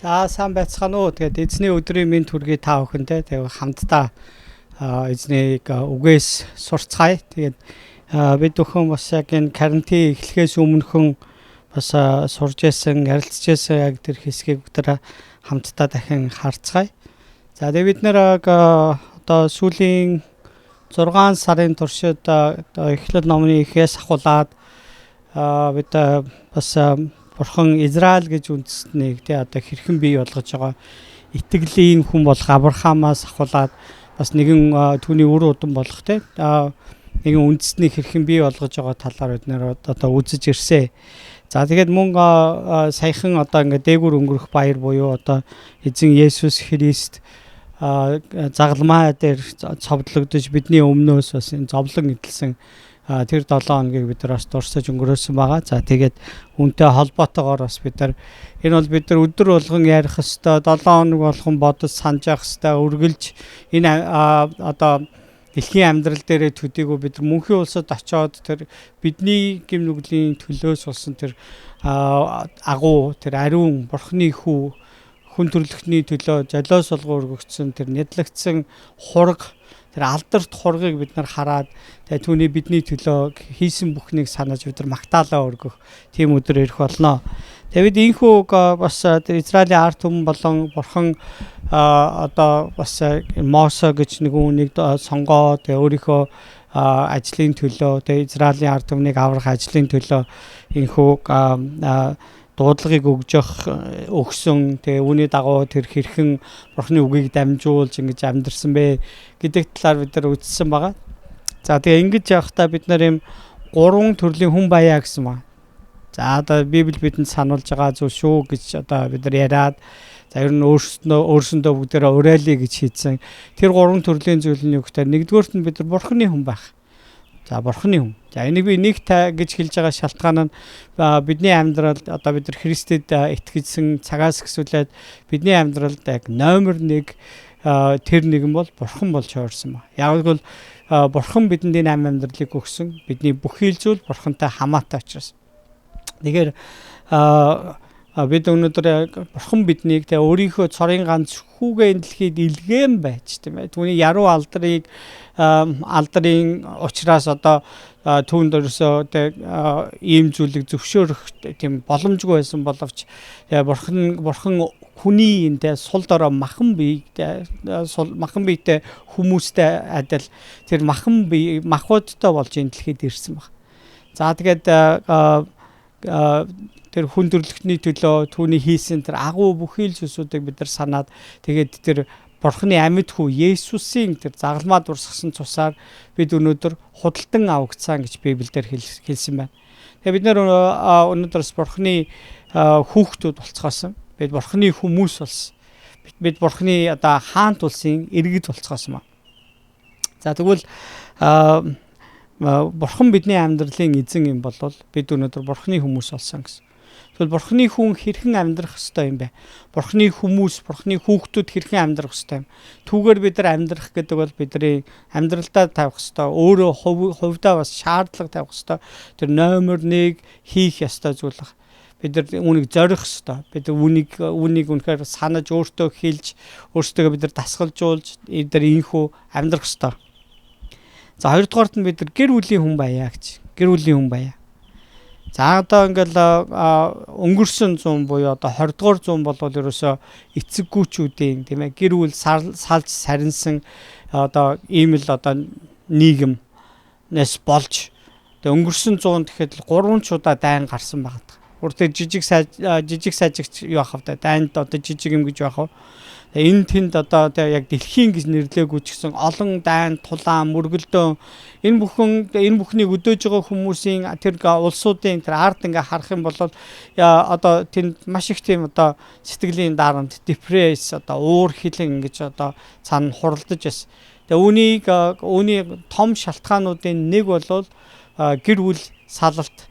За сайн байцгаана уу. Тэгээд эзний өдрийн мэнд хүргэе та бүхэндээ. Тэгээд хамтдаа эзнийг үгээс сурцгаая. Тэгээд бид бүхэн бас яг энэ карантин эхлэхээс өмнөхөн бас сурж байсан, ярилцж байсан яг тэр хэсгийг бүгдээ хамтдаа дахин харцгаая. За тэгээд бид нэр одоо сүүлийн 6 сарын туршид Эшлэл номны ихээс ахуулаад бид бас Бурхан Израиль гэж үндэстнийг одоо хэрхэн бий болгож байгаа итгэлийн хүн болох Авраамаас ахуулаад бас нэгэн түүний үр удам болох нэгэн үндэстнийг хэрхэн бий болгож байгаа талаар бид нэр одоо үзэж ирсэн. За тэгээд мөн саяхан одоо ингээд дээгүүр өнгөрөх баяр буюу одоо эзэн Есүс Христ загалмаа дээр цовдлогдож бидний өмнөөс бас энэ зовлон эдэлсэн тэр 7 хоногийг бид нар бас дурсаж өнгөрөөсөн байгаа. За тэгээд үнтэй холбоотойгоор бас бид нар энэ бол бид нар өдөр болгон ярих хэвээр 7 хоног болгон бодож санаж явах хэвээр үргэлж энэ одоо дэлхийн амьдрал дээрээ төдийгүй бид нар мөнхийн улсад очиод тэр бидний гэм нүглийн төлөөс болсон тэр агуу тэр ариун Бурханы хүү хүн төрлөختний төлөө золиос олгоо өргөгдсөн тэр нядлагдсан хураг тэр алдарт хургийг бид нар хараад тэгээ түүний бидний төлөө хийсэн бүхнийг санаж бид нар магтаалаа өргөх тийм өдөр ирэх болно. Тэгээд ийхүү бас Израилийн ард түмэн болон Бурхан одоо бас Мосе гэж нэг үнийг сонгоод тэгээ өөрийнхөө ажлын төлөө тэгээ Израилийн ард түмнийг аврах ажлын төлөө ийхүү дуудлагыг өгсөн. Тэгээ үүний дагуу тэр хэрхэн Бурханы үгийг дамжуулж ингэж амьдэрсэн бэ гэдэг талаар бид нар үзсэн байгаа. За тэгээ ингэж явахдаа бид нар юм 3 төрлийн хүн баяа гэсэн ба. За одоо Библи бидэнд сануулж байгаа зүйл шүү гэж одоо бид нар яриад за ер нь өөрсөндөө бүгдээрээ уриалъя гэж хийсэн. Тэр 3 төрлийн зүйл нь юу гэхээр нэгдүгээрт нь бид нар Бурханы хүн байх. За Бурханы хүн. За энийг би нэг гэж хэлж байгаа шалтгаан нь бидний амьдрал одоо бид нар Христэд итгэжсэн цагаас эхлүүлээд бидний амьдралд яг номер 1 тэр нэгэн бол Бурхан болж хувирсан ба. Яг л Бурхан бидэнд энэ амьдралыг өгсөн. Бидний бүхий л зүйл Бурхантай хамаатай учраас. Тэгэхээр бид өнөөдөр Бурхан биднийг тэ өөрийнхөө цорын ганц хүүгээ энэ дэлхийд илгээн байж тийм ээ. Түүний яруу алдрын учраас одоо түүнд өрсөө тэ ийм зүйлийг зөвшөөрөх тийм боломжгүй байсан боловч Бурхан хүний энэ сул дорой махан биетэй хүмүүстэй адил тэр махан бие махбодтой болж энэ дэлхийд ирсэн баг. За тэгээд тэр хүн төрлөختний төлөө түүний хийсэн тэр агуу бүхий л зүйлсүүдийг бид нар санаад тэгээд тэр Бурханы амьд хүү Есүсийн тэр загалмаа дурсгасан цусаар бид өнөөдөр худалдан авагдсан гэж Библиэлд хэлсэн байна. Тэгээд бид нар өнөөдөр Бурханы хүүхдүүд болцгоосон. Бид Бурханы хүмүүс болсон. Бид Бурханы одоо хаант улсын иргэд болцгоосон ба. За тэгвэл Бурхан бидний амьдралын эзэн юм бол бид өнөөдөр Бурханы хүмүүс болсон гэсэн. Тэгвэл Бурханы хүн хэрхэн амьдрах ёстой юм бэ? Бурханы хүмүүс, Бурханы хүүхдүүд хэрхэн амьдрах ёстой юм? Түүгээр бид нар амьдрах гэдэг бол бидний амьдралдаа тавих ёстой, өөрөө хувьдаа бас шаардлага тавих ёстой. Тэр номер 1 хийх ёстой зүйл баг. Бид нар үүнийг зорих ёстой. Бид үүнийг үнэхээр санаж өөртөө хэлж, өөртөө бид нар дасгалжуулж, бид нар ийхүү амьдрах ёстой. За хоёрдугаарт нь бид нар гэр бүлийн хүн баяа гэж. Гэр бүлийн хүн баяа. За одоо ингээл өнгөрсөн 100 буюу одоо 20 дугаар 100 бол ерөөсөө эцэггүүчүүдийн тийм ээ гэр бүл салж сарнсан одоо ийм л одоо нийгэмнээс болж тэгээ өнгөрсөн 100 гэхэд 3 чудаа дайн гарсан байгаа. Өөртөө жижиг сажигч юу ах вэ? Дайнд одоо жижиг юм гэж байх вэ? Энэ тэнд одоо яг дэлхийн гэж нэрлэегүй ч гэсэн олон дайн, тулаан, мөргөлдөөн энэ бүхнийг өдөөж байгаа хүмүүсийн тэр улсуудын тэр ард ингээ харах юм бол одоо тэнд маш их тийм одоо сэтгэлийн дарамт, депресс одоо уур хилэн ингэж одоо цаана хуралдаж байсан. Тэгээ үүний том шалтгаануудын нэг бол гэр бүл салалт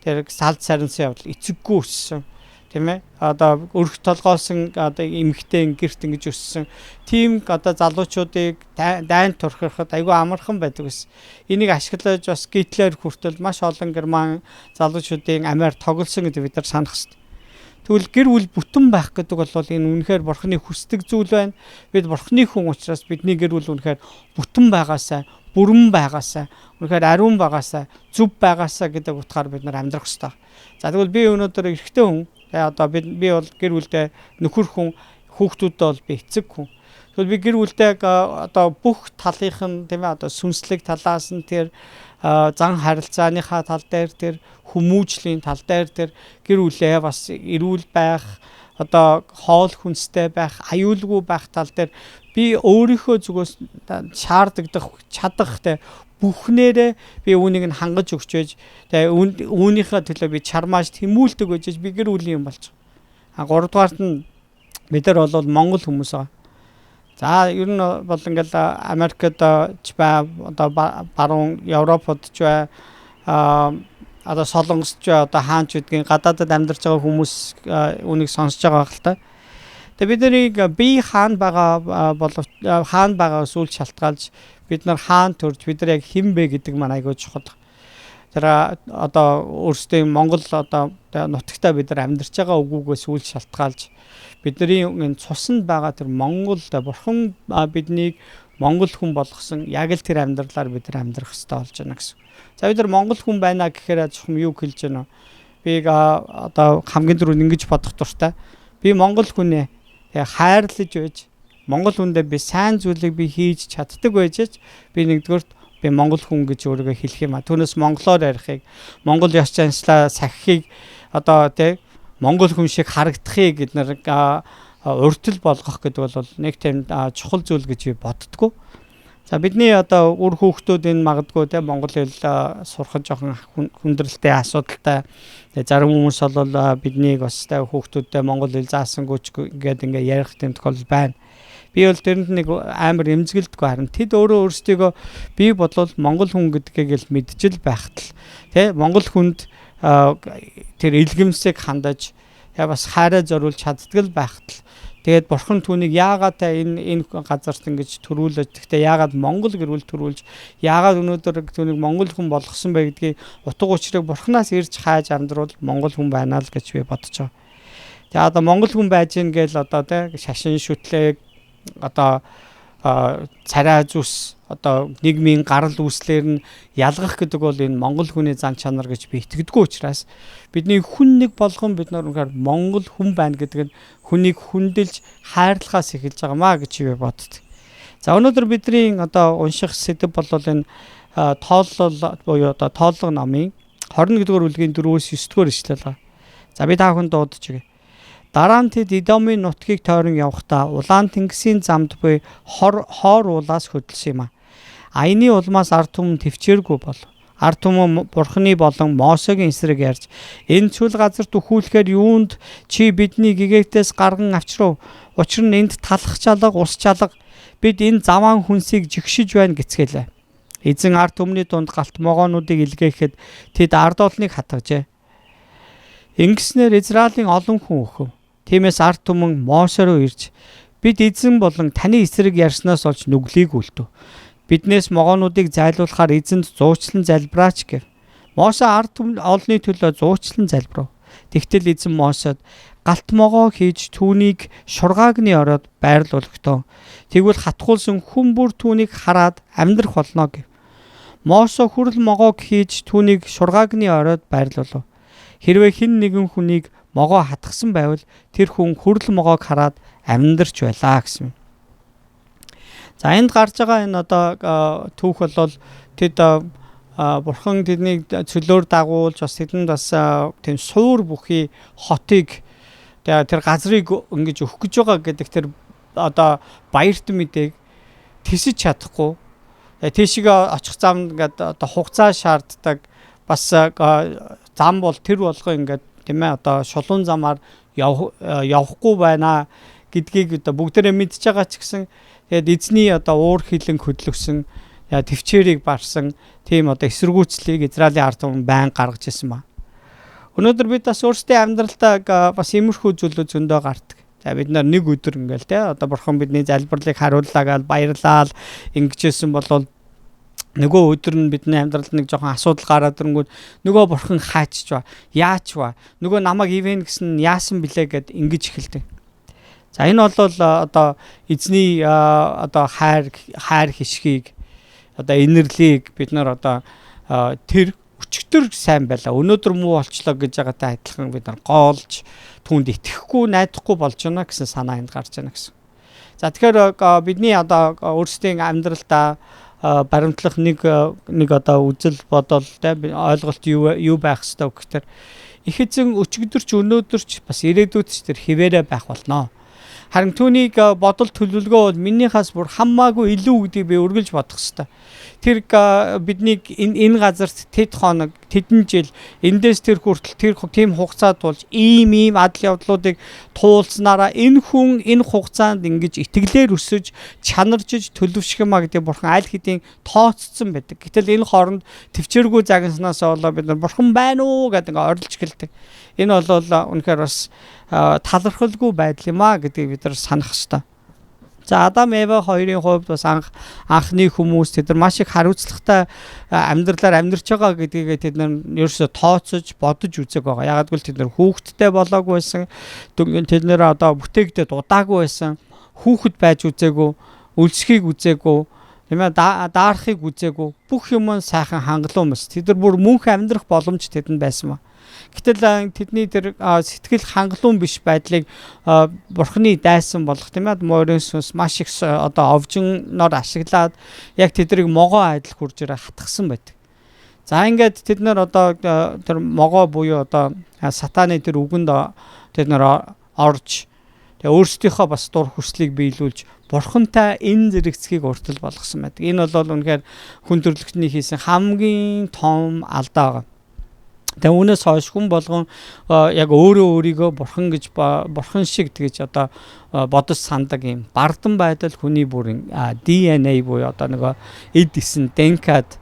тэр салж сарнсан явдал эцэггүй өссөн. Тийм ээ одоо өрх толгоосон одоо эмэгтэй гэрт ингэж өссөн тийм одоо залуучуудыг дайнд турхихад айгүй амархан байдаг ус. Энийг ашиглаж бас Гитлер хүртэл маш олон герман залуучуудын амиар тоглосон гэдэг бид нар санах хэрэгтэй. Тэгвэл гэр бүл бүтэн байх гэдэг бол энэ үнэхээр Бурханы хүсдэг зүйл байна. Бид Бурханы хүн учраас бидний гэр бүл үнэхээр бүтэн байгаасаа, бүрэн байгаасаа, үнэхээр ариун байгаасаа, зөв байгаасаа гэдэг утгаар бид нар амьдрах ёстой. За тэгвэл би өнөөдөр эрэгтэй хүн. Одоо би бол гэр бүлдээ нөхөр хүн, хүүхдүүдтэй бол би эцэг хүн. Тэгвэл би гэр бүлдээ одоо бүх талынх нь тийм ээ одоо сүнслэг талаас нь тэр зан харилцааныхаа тал дээр тэр хүмүүжлийн тал дээр тэр гэр бүлээ бас эрүүл байх, одоо хоол хүнстэй байх, аюулгүй байх тал дээр би өөрийнхөө зүгээс шаарддаг чадах те бүхнээрээ би үүнийг нь хангаж өгч байж те үүнийхээ төлөө би чармааж тэмүүлдэг байж би гэр бүлийн юм болж байгаа. 3 дугаарт нь бид нар бол Монгол хүмүүс аа. За ер нь бол ингээл Америкт ч бай, одоо баруун Европод ч бай, одоо Солонгост ч бай, одоо хаанч гэдгийг гадаадд амьдарч байгаа хүмүүс үнийг сонсож байгаа хэл та. Тэгээ бид нарыг би хаана байгаа болов хаана байгаа сүл шалтгаалж бид нар хаана төрж бид нар яг хэн бэ гэдэг маань айгүй чухал. Тэр одоо өөрсдөө Монгол одоо нутагтаа бид нар амьдарч байгаа үгүйгээс үл шалтгаалж бидний энэ цуснд байгаа тэр Монгол Бурхан биднийг Монгол хүн болгосон яг л тэр амьдралаар бид нар амьдрах ёстой болж байна гэсэн. За бид нар Монгол хүн байна гэхээр зөвхөн юу хэлж байна вэ? Би одоо хамгийн түрүүнд ингэж бодох дуртай. Би Монгол хүн хайрлаж байж Монгол хүндээ би сайн зүйлийг би хийж чаддаг байж би нэгдүгээр би Монгол хүн гэж өөрийгөө хэлэх юм а. Түүнээс монголоор ярихыг, Монгол ёс заншлаа сахихыг одоо тий Монгол хүн шиг харагдахыг бид нар уртл болгох гэдэг бол нэг тийм чухал зүйл гэж би боддгоо. За бидний одоо үр хүүхдүүд энэ магадгүй тий монгол хэл сурах жоохон хүндрэлтэй асуудалтай. Зарим хүмүүс бол биднийг бас тий хүүхдүүдтэй монгол хэл заасангүй ч ингээд ингээ ярих тийм тохиолдол байна. Би бол тэрэнд нэг амар эмзэгэлдэггүй харин тэд өөрөө өөрсдийгөө би бодлол монгол хүн гэдгийг л мэджил байхтал тий монгол хүнд тэр илгэмсийг хандаж бас хайраа зориулж чаддаг байхтал тэгээд бурхан түүнийг яагаад энэ газарт ингэж төрүүлж гэхдээ яагаад монгол гэрүүл төрүүлж яагаад өнөөдөр түүнийг монгол хүн болгосон бэ гэдгийг утга учирыг бурханаас ирж хайж амдруул монгол хүн байна л гэж би бодож байгаа. Тэгээд одоо монгол хүн байж гин гээл одоо тий шашин шүтлэг одоо царай зүс одоо нийгмийн гарал үүслэр нь ялгах гэдэг бол энэ монгол хүний зан чанар гэж би итгэдэггүй учраас бидний хүн нэг болгон бид нар үнэхээр монгол хүн байна гэдэг нь хүнийг хүндэлж хайрлахаас эхэлж байгаамаа гэж би боддог. За өнөөдөр бидний одоо унших сэдэв бол энэ тооллого буюу одоо тооллого номын 21-р бүлгийн 4-9 дугаар эшлэл байгаа. За би та бүхэнд дуудаж өгье. Дараа нь тэд Идомын нутгийг тойрон явахдаа улаан тэнгисийн замд буй хоор уулаас хөдөлсөн юм а. Аяны улмаас ард түмэн төвчээргүй бол ард түмэн Бурханы болон Мосегийн эсрэг ярьж энэ чул газарт өхүүлэхээр юунд чи бидний гэгээгтээс гарган авчрав. Учир нь энд талах чалга, ус чалга бид энэ заваан хүнсийг жигшиж байна гэцгээлээ. Эзэн ард түмний дунд галт могоонуудыг илгээхэд тэд ард олныг хатгажээ. Ингэснээр Израилийн олон хүн өхөв. Тиймээс ард түмэн Мосе руу ирж бид эзэн болон таны эсрэг ярьснаас олж нүглийг үлдэв. Биднээс могоонуудыг зайлуулахаар эзэнд зуучлан залбираач гэв. Мосе ард түмэн олны төлөө зуучлан залбирав. Тэгтэл эзэн Мосед галт могоо хийж түүнийг шургаагны ороод байрлуулгатав. Тэгвэл хатгуулсан хүн бүр түүнийг хараад амьдрах болно гэв. Мосе хүрэл могоог хийж түүнийг шургаагны ороод байрлуулав. Хэрвээ хэн нэгэн хүнийг могоо хатгсан байвал тэр хүн хүрэл могоог хараад амьдарч байлаа гэсэн. За энд гарч байгаа энэ одоо түүх бол тэд бурхан тэднийг цөлөөр дагуулж бас тэдэнд бас тийм суур бүхий хотыг тэр газрыг ингэж өгөх гэж байгаа гэдэг тэр одоо баярт мэдээг тэсэж чадахгүй. Тийшээ очих замд ингээд одоо хугацаа шаарддаг бас зам бол тэр болгоо ингээд тийм ээ одоо шулуун замаар явахгүй байна гэдгийг одоо бүгдээрээ мэдж байгаа ч гэсэн тэгээд эзний одоо уур хилэн хөдлөсөн төвчээрийг барсан тийм одоо эсэргүүцлийг Израилийн ард түмэн байн гаргаж ирсэн ба. Өнөөдөр бид бас өөрсдийн амьдралдаа бас иймэрхүү зүйлүүд зөндөө гардаг. За бид нар нэг өдөр ингээл те одоо бурхан бидний залбирлыг хариуллаа гэж баярлал ингэжсэн бол Нөгөө өдөр нь бидний амьдралд нэг жоохон асуудал гараад ирэнгүүт нөгөө бурхан хаачж ба, яач ба, нөгөө намайг ивэн гэсэн яасан блэ гэд ингэж эхэлдэг. За энэ бол одоо эзний одоо хайр хишгийг одоо энэрлийг бид нар одоо тэр өчигдөр сайн байлаа. Өнөөдөр муу болчлоо гэж байгаатай адилхан бид нар гоолж түүнд итгэхгүй, найдахгүй болж байна гэсэн санаа энд гарч байна гэсэн. За тэгэхээр бидний одоо өөрсдийн амьдралдаа баримтлах нэг одоо үзэл бодол ойлголт юу байх ёстой гэхээр их эзэн өчигдөрч өнөөдөрч бас ирээдүйдч тэр хിവэрэ байх болно. Харин түүнийг бодол төлөвлөгөө бол минийхээс бүр хамаагүй илүү гэдгийг би үргэлж бодох ёстой. Тэр биднийг энэ газарт тэд хоног, тэдэн жил эндээс тэр хүртэл тэр тийм хугацаа тулж ийм адал явдлуудыг туулснараа энэ хүн энэ хугацаанд ингэж итгэлээр өсөж чанаржиж төлөвшөх юмаа гэдэг бурхан аль хэдийн тооцсон байдаг. Гэтэл энэ хооронд төвчээргүй загнаснаас болоо бид нар бурхан байна уу гэдэг ингээ орилж эхэлдэг. Энэ бол үнэхээр бас талархалгүй байдал юм а гэдгийг бид нар санах ёстой. За Адам Ева хоёрын хувьд бас анхны хүмүүс тэд нар маш их хариуцлагатай амьдралаар амьдарч байгаа гэдгийг тэд нар ерөөсө тооцож бодож үзэг байгаа. Ягаад гэвэл тэд нар хүүхэдтэй болоогүй байсан. Тэд нар одоо бүтээгдэд удаагүй байсан. Хүүхэд байж үзээгүй, өлсхийг үзээгүй, тийм ээ даарахыг үзээгүй. Бүх юм нь сайхан хангалуун мэс. Тэд нар бүр мөнх амьдрах боломж тэдэнд байсан ба. Гэтэл тэдний тэр сэтгэл хангалуун биш байдлыг бурханы дайсан болгох тийм ээ морин сүнс маш их одоо овжиноор ашиглаад яг тэдрийг могоо айдал хурж ирээ хатгсан байдаг. За ингээд тэд нар одоо тэр могоо буюу одоо сатаны тэр үгэнд тэд нар орж тэгээ өөрсдийнхөө бас дур хүслийг биелүүлж бурхантай энэ зэрэгцгийг уртал болгосон байдаг. Энэ бол үнэхээр хүн төрлөختний хийсэн хамгийн том алдаа. Тэгээ үүнээс хойш хүн болгон яг өөрийгөө бурхан гэж бурхан шиг тэгж одоо бодож сандаг юм бардам байдал хүний бүрийн DNA буюу одоо нөгөө эд исэн денкад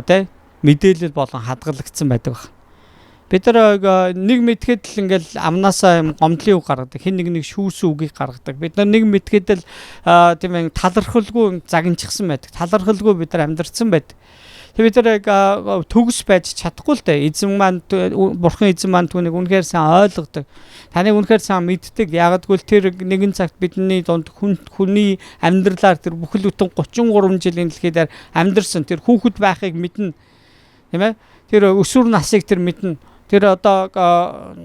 тэ мэдээлэл болон хадгалагдсан байдаг байна. Бид нар нэг мэдхэд л ингээл амнаасаа юм гомдлын үг гаргадаг. Хэн нэг шүүсэн үгийг гаргадаг. Бид нар нэг мэдхэд л тийм ээ талархалгүй загинчихсан байдаг. Талархалгүй бид нар амьдарсан байдаг. Бид нар төгс байж чадахгүй л дээ. Эзэн маань бурхан эзэн маань түүнийг үнэхээр сайн ойлгодог. Таныг үнэхээр сайн мэддэг. Яагад гэвэл тэр нэгэн цагт бидний дунд хүний амьдралаар тэр бүхэл бүтэн 33 жилийн дэлхийдээр амьдарсан тэр хүүхэд байхыг мэднэ. Тийм ээ? Тэр өсвөр насыг тэр мэднэ. Тэр одоо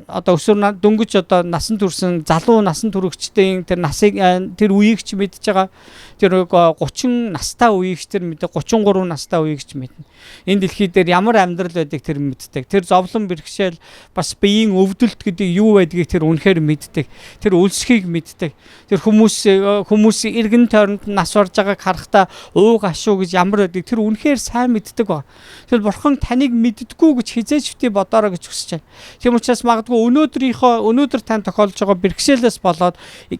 өсвөр дөнгөж одоо насан турсан залуу насан туршидтын тэр насыг тэр үеийг ч мэдж байгаа. Тэр 30 настай үеийг ч тэр мэдээ 33 настай үеийг ч мэднэ. Энэ дэлхий дээр ямар амьдрал байдгийг тэр мэддэг. Тэр зовлон бэрхшээл бас биеийн өвдөлт гэдэг юу байдгийг тэр үнэхээр мэддэг. Тэр өлсхийг мэддэг. Тэр хүмүүсийн эргэн тойронд нас орж байгааг харахтаа ууг ашуу гэж ямар байдгийг тэр үнэхээр сайн мэддэг ба. Тэр бурхан таныг мэддэггүй гэж хизээж битий бодоорой гэж хүсэж байна. Тийм учраас магадгүй өнөөдөр тань тохиолж байгаа бэрхшээлээс болоод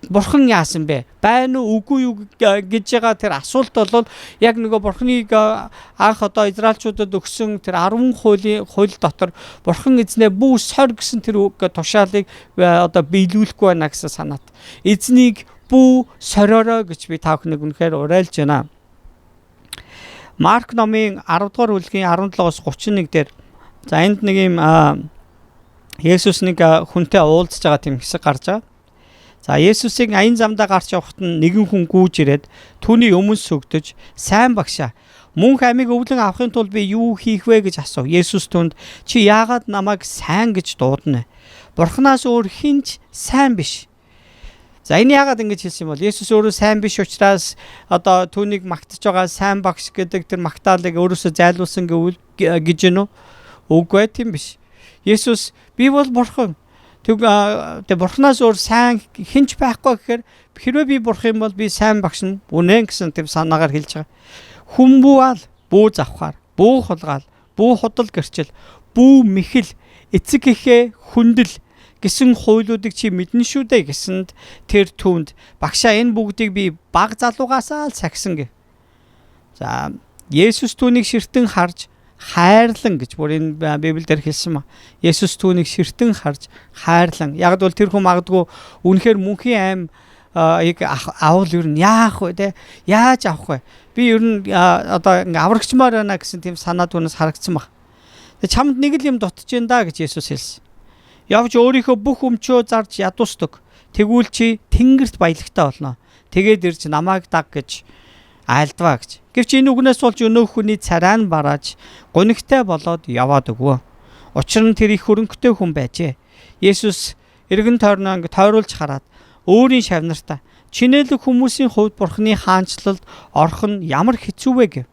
бурхан яасан бэ? Байна уу үгүй юу гэж байгаа тэр асуулт бол яг нөгөө бурханыг анх одоо израилчуудад өгсөн тэр 10 хууль дотор бурхан эзнээ бүү сор гэсэн тэр тушаалыг одоо биелүүлэхгүй байна гэсэн санаат. Эзнийг бүү сориорой гэж би та бүхнийг үнэхээр уриалж байна. Марк номын 10 дугаар бүлгийн 17-оос 31 дээр за энд нэг юм Есүс нэг хүнтэй уулзж байгаа тийм хэсэг гарч байгаа. За Есүсийг аян замдаа гарч явахад нэгэн хүн гүйж ирээд түүний өмнө сүгдэж сайн багшаа мөнх амийг өвлөн авахын тулд би юу хийх вэ гэж асуув. Есүс түнд чи яагаад намайг сайн гэж дуудана вэ? Бурханаас өөр хинч сайн биш. За энэ яагаад ингэж хэлсэн юм бол Есүс өөрөө сайн биш учраас одоо түүнийг магтаж байгаа сайн багш гэдэг тэр магтаалыг өөрөөсөө зайлуулсан гэж гэнэ үү? Үгүй тийм биш. Есүс би бол бурхан. Тэг бурханаас өөр сайн хинч байхгүй гэхээр хэрвээ би бурхан юм бол би сайн багш нь үнэн гэсэн тэр санаагаар хэлж байгаа. Хүн бүү ал, бүү завхаар, бүү хулгаал, бүү худал гэрчил, бүү мэхэл, эцэг эхээ хүндэл гэсэн хуйлуудыг чи мэднэ шүү дээ гэсэнд тэр түүнд багшаа энэ бүгдийг би баг залуугаасаа л сахисан гэв. За Есүс түүнийг ширтэн харж хайрлан гэж бүр энэ Библиэлд хэлсэн ба. Есүс түүнийг ширтэн харж хайрлан. Яг бол тэр хүн магадгүй үнэхээр мөнхийн аим ийг авал ер нь яах вэ те? Яаж авах вэ? Би ер нь одоо ингээ аврагчмаар байна гэсэн тийм санаа түүнээс харагдсан баг. Тэгээ чамд нэг л юм дутж जैन да гэж Есүс хэлсэн. Явж өөрийнхөө бүх өмчөө зарж ядуусдаг. Тэгвэл чи тэнгэрт баялагтай болно. Тэгээд ирж намайг даг гэж айлдваа гэж. Гэвч энэ үгнээс болж өнөөх хүний царай нь барааж гунигтай болоод яваад өгөө. Учир нь тэр их хөрөнгөтэй хүн байжээ. Есүс эргэн тойрноо ингээ тойруулж хараад өөрийн шавнартаа чинэлэг хүмүүсийн хувьд Бурханы хаанчлалд орох нь ямар хэцүү вэ гэв.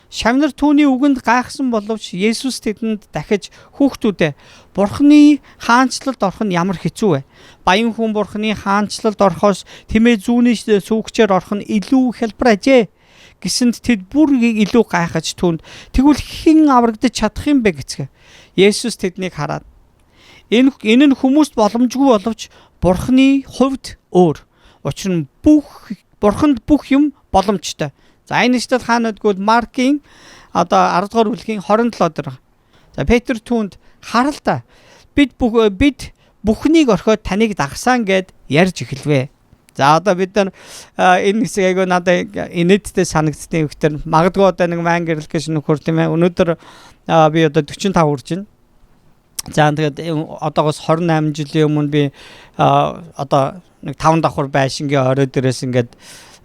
Шавнар түүний үгэнд гайхсан боловч Есүс тэдэнд дахиж хүүхдүүдээ Бурханы хаанчлалд орох нь ямар хэцүү вэ? Баян хүн Бурханы хаанчлалд орохоос тэмээ зүүнний сүүгчээр орох нь илүү хялбар ажээ. Гэсэнд тэд бүр илүү гайхаж түүнд тэгвэл хэн аврагдаж чадах юм бэ гэцгээ. Есүс тэднийг хараад энэ нь хүмүүст боломжгүй боловч Бурханы хувьд өөр. Учир нь Бурханд бүх юм боломжтой. За энэ нэштэд хаанадгүй Маркийн одоо 10 дугаар бүлгийн 27 дээр. За Петр түүнд харал та бид бүхнийг орхиод таныг дагсаан гэд ярьж эхэлвэ. За одоо бид нар энэ хэсэг айгүй надад инээдтэй санагдсан ихтер магадгүй одоо нэг М.Майнгэрэл гэж нөхөр тийм ээ. Өнөөдөр би одоо 45 хүрж байна. За тэгээд одоогоос 28 жилийн өмнө би одоо нэг 5 давхар байшингийн орой дээрээс ингээд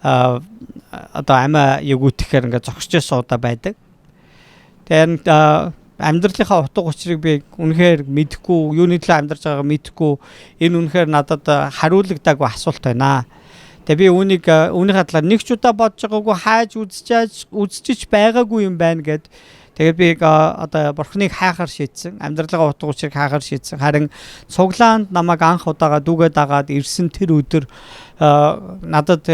одоо амиа ягүйтгэхээр ингээд зогсож суудаг байдаг. Тэгээд амьдралынхаа утга учирыг би үнэхээр мэдэхгүй, юуны төлөө амьдарч байгааг мэдэхгүй. Энэ үнэхээр надад хариулагдаагүй асуулт байна. Тэгээ би үүнийхээ талаар нэг ч удаа бодож байгаагүй, хайж үзэж байгаагүй юм байна гэд. Тэгээд би одоо Бурханыг хайхаар шийдсэн. Амьдралынхаа утга учирыг хайхаар шийдсэн. Харин цуглаанд намайг анх удаага дүүгээ дагаад ирсэн тэр өдөр надад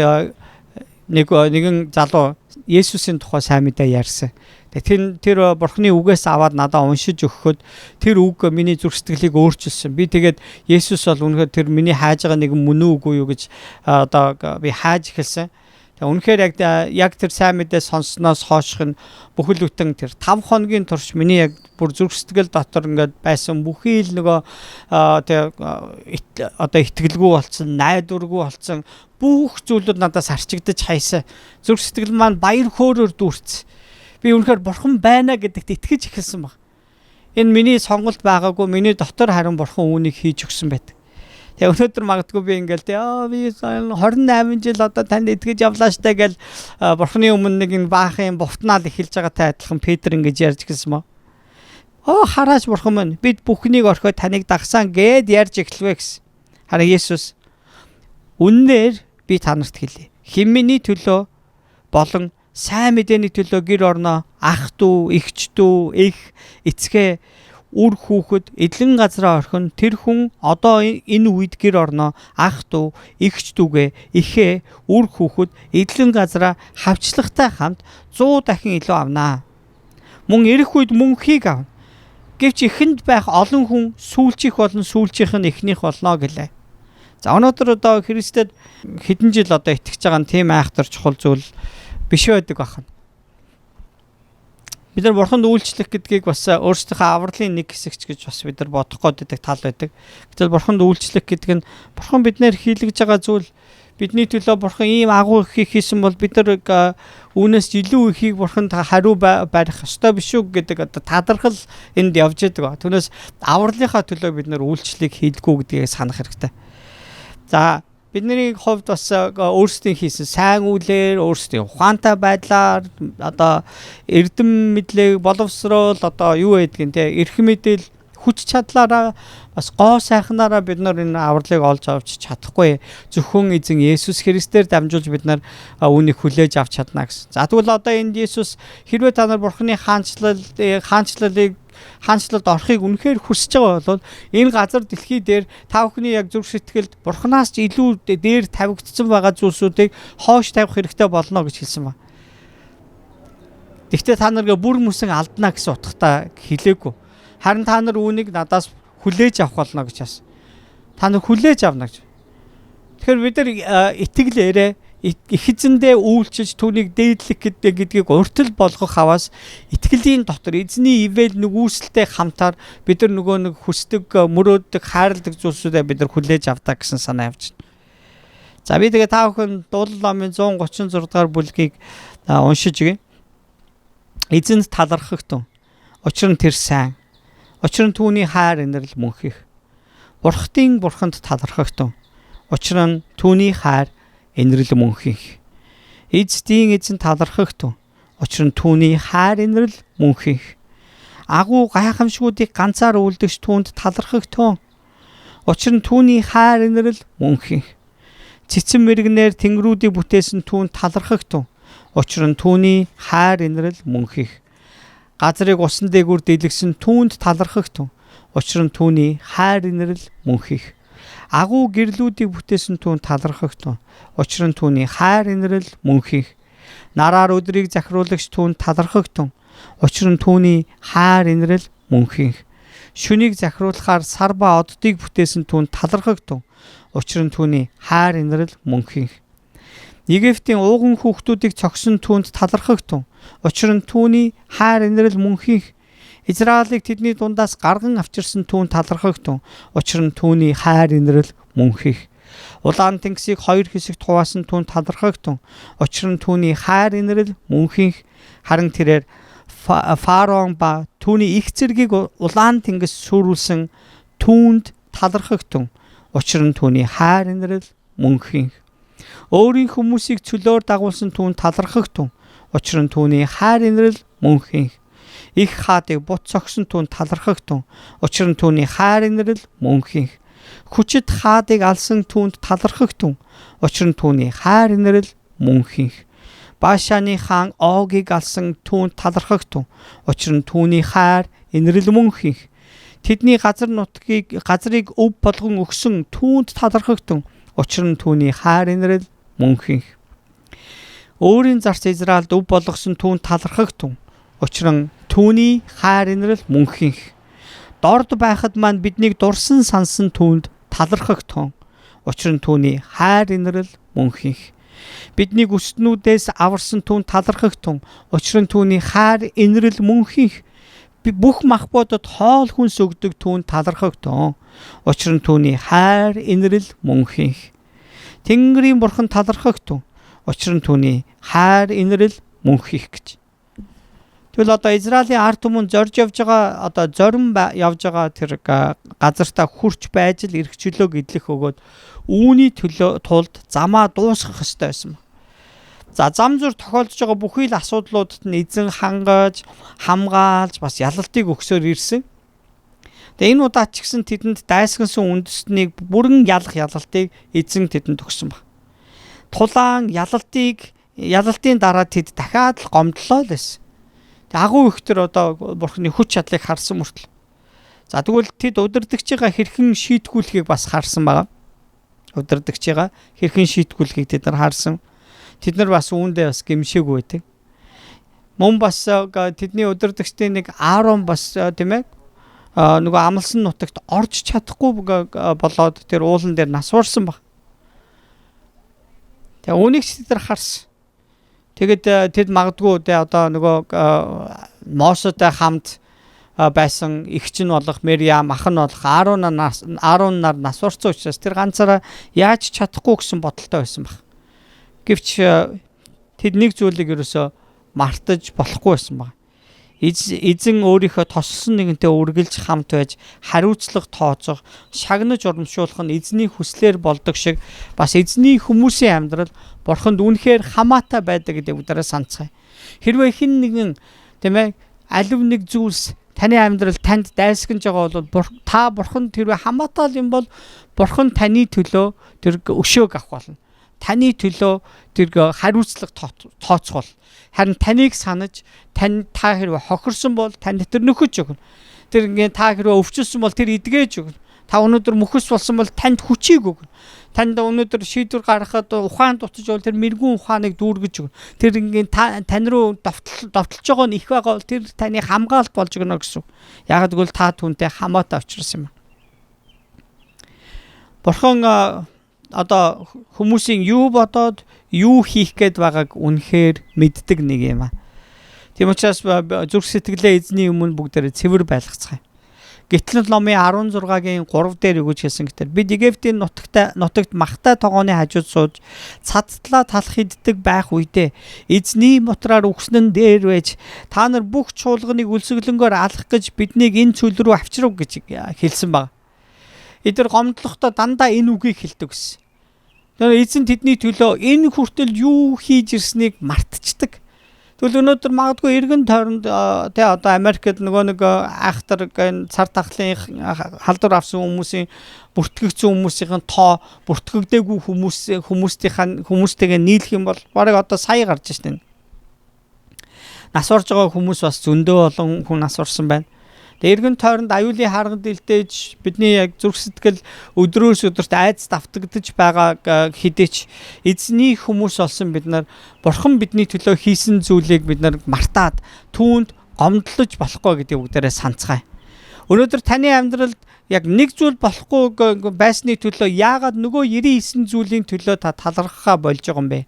нэгэн залуу Есүсийн тухай сайн мэдээ ярьсан. Тэр Бурханы үгээс аваад надад уншиж өгөхөд тэр үг миний зүрх сэтгэлийг өөрчилсөн. Би тэгээд Есүс бол үнэхээр тэр миний хайж байгаа нэгэн мөн үгүй юу гэж одоо би хайж эхэлсэн. Үнэхээр яг тэр сайн мэдээ сонссноос хойшх нь бүхэл бүтэн тэр 5 хоногийн турш миний яг бүр зүрх сэтгэл дотор ингээд байсан бүхий л нөгөө одоо итгэлгүй болсон, найдваргүй болсон бүх зүйлүүд надаас арчигдаж хайсан. Зүрх сэтгэл маань баяр хөөрөөр дүүрсэн. Би үнэхээр Бурхан байна гэдэгт итгэж эхэлсэн баг. Энэ миний сонголт байгаагүй, миний дотор харин Бурхан үүнийг хийж өгсөн байдаг. Тэгээ өнөөдөр магадгүй би ингээл би 28 жил одоо танд итгэж явлаа штэ гэл Бурханы өмнө нэг энэ баахан бовтнаал эхэлж байгаатай адилхан Петр ингэж ярьж гисэн мө. Хараач Бурхан минь бид бүхнийг орхиод таныг дагсаан гэд ярьж эхлэвэ гэсэн. Харин Есүс үннээр би танарт хэлье. Химний төлөө болон сайн мэдээний төлөө гэр орноо ах дүү, эгч дүү, эх, эцгээ, үр хүүхэд эдлэн газраа орхин тэр хүн одоо энэ үед гэр орноо ах дүү, эгч дүүгээ, эхээ, үр хүүхэд эдлэн газраа хавчлагтай хамт 100 дахин илүү авнаа. Мөн ирэх үед мөнхийг авна. Гэвч эхэнд байх олон хүн сүүлчийнх болон сүүлчийнх нь эхнийх болно гэлээ. За өнөөдөр одоо Христэд хэдэн жил одоо итгэж байгаа нь тийм айхтар чухал зүйл биш байдаг байна. Бид нар Бурханд үйлчлэх гэдгийг бас өөрсдийнхөө авралын нэг хэсэгч гэж бас бид нар бодох гээд байдаг тал байдаг. Гэтэл Бурханд үйлчлэх гэдэг нь Бурхан биднээр хийлгэж байгаа зүйл бидний төлөө Бурхан ийм агуу их хийсэн бол бид нар үүнээс илүү ихийг Бурханд хариу барих ёстой биш үү гэдэг одоо тадархал энд явж байгаа. Түүнээс авралынхаа төлөө бид нар үйлчлэлийг хийлгүү гэдгийг санах хэрэгтэй. За бидний хувьд бас өөрсдийн хийсэн сайн үйлээр, өөрсдийн ухаантай байдлаар одоо эрдэм мэдлэг боловсрол одоо юу байдгийг те эрх мэдэл хүч чадлаараа бас гоо сайхнаараа бид нар энэ авралыг олж авч чадахгүй. Зөвхөн эзэн Есүс Христээр дамжуулж бид нар үүнийг хүлээж авч чадна гэсэн. За тэгвэл одоо энэ Есүс хэрвээ та нар Бурханы хаанчлалд орохыг үнэхээр хүсэж байгаа бол энэ газар дэлхий дээр та бүхний яг зүрх сэтгэлд Бурханаас ч илүү дээр тавигдсан байгаа зүйлсүүдийг хоош тавих хэрэгтэй болно гэж хэлсэн ба. Гэхдээ та нарыг бүр мөсөн алдна гэсэн утгатай хэлээгүй. Харин та нар үүнийг надаас хүлээж авах болно гэж бас. Та нар хүлээж авна гэж. Тэгэхээр бид нар итгэлээрээ их эзэндээ үйлчилж түүнийг дээдлэх гэдгийг уртл болгох хаваас итгэлийн дотор эзний ивэл нүгүсэлтэй хамтаар бид нар нөгөө нэг хүсдэг, мөрөөддөг, хайрладаг зүйлсүүдээ бид нар хүлээж авдаг гэсэн санаа явж байна. За би тэгээ та бүхэн Дуулал номын 136 дугаар бүлгийг уншиж гээ. Эзэнд талархах тун. Учир нь тэр сайн. Учир нь түүний хайр энэрл мөнхих. Бурхтын бурханд талархах тун. Учир нь түүний хайр энэрл мөнхих. Эзэдийн эзэн талархах тун. Учир нь түүний хайр энэрл мөнхих. Агуу гайхамшгуудыг ганцаар үлдэгч түүнд талархах тун. Учир нь түүний хайр энэрл мөнхих. Цэцэн мэрэгнээр тэнгэрүүдийг бүтээсэн түүнд талархах тун. Учир нь түүний хайр энэрл мөнхих. Газрыг усан дээгүүр дэлгэсэн түүнд талархах тун. Учир нь түүний хайр энэрл мөнхих. Агуу гэрлүүдийг бүтээсэн түүнд талархах тун. Учир нь түүний хайр энэрл мөнхих. Нараар өдрийг захируулагч түүнд талархах тун. Учир нь түүний хайр энэрл мөнхих. Шүнийг захируулахаар сар ба оддыг бүтээсэн түүнд талархах тун. Учир нь түүний хайр энэрл мөнхих. Египтийн ууган хүүхдүүдийг цогсон түүнд талархах тун. Учир нь түүний хайр энэрл мөнхих. Израилийг тэдний дундаас гарган авчирсан түүнд талархах тун. Учир нь түүний хайр энэрл мөнхих. Улаан тэнгисийг хоёр хэсэгт хуваасан түүнд талархах тун. Учир нь түүний хайр энэрл мөнхих. Харин тэрээр фараон ба түүний их зэргийг улаан тэнгис сүрүүлсэн түүнд талархах тун. Учир нь түүний хайр энэрл мөнхих. Өөрийн хүмүүсийг цөлөөр дагуулсан түүнд талархах тун. Учир нь түүний хайр энэрл мөнхих. Их хаадыг бут цогсон түүнд талархах тун. Учир нь түүний хайр энэрл мөнхих. Хүчит хаадыг алсан түүнд талархах тун. Учир нь түүний хайр энэрл мөнхих. Башаны хаан Огийг алсан түүнд талархах тун. Учир нь түүний хайр энэрл мөнхих. Тэдний газрыг өв болгон өгсөн түүнд талархах тун. Учир нь түүний хайр энэрл мөнхих. Өөрийн зарц Израильд өв болгосон түүнд талархах тун. Учир нь түүний хайр энэрл мөнхих. Дорд байхад маань биднийг дурсан сансан түүнд талархах тун. Учир нь түүний хайр энэрл мөнхих. Биднийг өстнүүдээс аварсан түүнд талархах тун. Учир нь түүний хайр энэрл мөнхих. Бүх махбодод хоол хүнс өгдөг түүнд талархах тун. Учир нь түүний хайр энэрл мөнхих. Тэнгэрийн бурхан талархах тун. Учир нь түүний хайр энэрл мөнхих гэж. Тэгвэл одоо Израилийн ард түмэн зорж явж байгаа зорин явж байгаа тэр газартаа хурч байж л эрхчлөө гэдлэх өгөөд үүний тулд замаа дуусгах ёстой байсан. За зам зур тохиолдож байгаа бүхий л асуудлуудад нь эзэн хангаж, хамгаалж бас ялалтыг өгсөөр ирсэн. Тэгээ энэ удаад ч гэсэн тэдэнд дайсгансан үндэстнийг бүрэн ялах ялалтыг эзэн тэдэнд өгсөн баг. Тулаан ялалтын дараа тэд дахиад л гомдлоо л байсан. Тэгээ агуу их төр одоо бурхны хүч чадлыг харсан мөртөл. За тэгвэл тэд удирдахчигаа хэрхэн шийтгүүлэхийг бас харсан байгаа. Удирдахчигаа хэрхэн шийтгүүлэхийг тэд нар харсан. Тэд нар бас үүндээ бас гэмшээгүй байдаг. Мөн бас тэдний удирдагчдын нэг Аарон бас тийм ээ нөгөө амлсан нутагт орж чадахгүй болоод тэр уулан дээр насварсан баг. Тэгээ үүнийг тэд нар харсан. Тэгэд тэд магадгүй одоо нөгөө Мосетэй хамт байсан эгч нь болох Мириам, ах нь болох Аарон нар насварсан учраас тэр ганцаараа яаж чадахгүй гэсэн бодолтой байсан баг. Гэвч тэд нэг зүйлийг ерөөсө мартаж болохгүй байсан баг. Эзэн өөрийнхөө тоссон нэгэнтэй үргэлж хамт байж хариуцлага тооцох, шагнаж урамшуулах нь эзний хүслээр болдог шиг бас эзний хүмүүсийн амьдрал бурханд үнэхээр хамаатай байдаг гэдэг үгээрээ санацгаая. Хэрвээ хэн нэгэн тийм ээ алив нэг зүйлс таны амьдрал танд дайсагнаж байгаа бол та бурханд хэрвээ хамаатай юм бол бурхан таны төлөө тэр өшөөг авах болно. Таны төлөө тэр хариуцлага тооцох бол харин таныг санаж та хэрвээ хохирсон бол танд тэр нөхөж өгнө. Тэр ингээ та хэрвээ өвчлсөн бол тэр эдгэж өгнө. Та өнөөдөр мөхөс болсон бол танд хүчийг өгнө. Танд өнөөдөр шийдвэр гаргахад ухаан дутаж бол тэр мэрэгүн ухааныг дүүргэж өгнө. Тэр ингээ тань руу довтолж байгаа нь их байгаа бол тэр таны хамгаалт болж өгнө гэсэн. Яг гэвэл та түүнтэй хамаатай учраас юм. Бурхан одоо хүмүүсийн юу бодоод юу хийх гээд байгааг үнэхээр мэддэг нэг юм аа. Тийм учраас зүрх сэтгэлээ эзний өмнө бүгдээрээ цэвэр байлгацгаая. Гитлэл номын 16-гийн 3 дээр юу гэж хэлсэн гэхээр бид Египтийн нутагт махтай тогооны хажууд сууж цадтлаа талах иддэг байх үедээ эзний мотраар үхсэн нь дээр байж та нар бүх чуулганыг үлсгэлэнгээр алах гэж биднийг энэ цөл рүү авчрав гэж хэлсэн баг. Эдгээр гомдлохдоо дандаа энэ үгийг хэлдэг гэсэн. Тэр эзэн тэдний төлөө энэ хүртэл юу хийж ирснийг мартчихдаг. Тэгвэл өнөөдөр магадгүй эргэн тойронд тэ одоо Америкт нэг айхтар цар тахлын халдвар авсан хүмүүсийн бүртгэгдсэн хүмүүсийн тоо бүртгэгдээгүй хүмүүстэйгээ нийлэх юм бол барыг одоо сая гарч штеп. Нас орж байгаа хүмүүс бас зөндөө олон хүн нас орсон байна. Эргэн тойронд аюулын харгад илтээж бидний яг зүрх сэтгэл өдрөөс өдөрт айдас давтагдж байгаа хэдийч эзний хүмүүс олсон бид нар Бурхан бидний төлөө хийсэн зүйлийг бид нар мартаад түүнд гомдлож болохгүй гэдэг үгдээрээ санацгаая. Өнөөдөр таны амьдралд яг нэг зүйл болохгүй байсны төлөө яагаад нөгөө 99 зүйлийн төлөө та талархахаа болж байгаа юм бэ?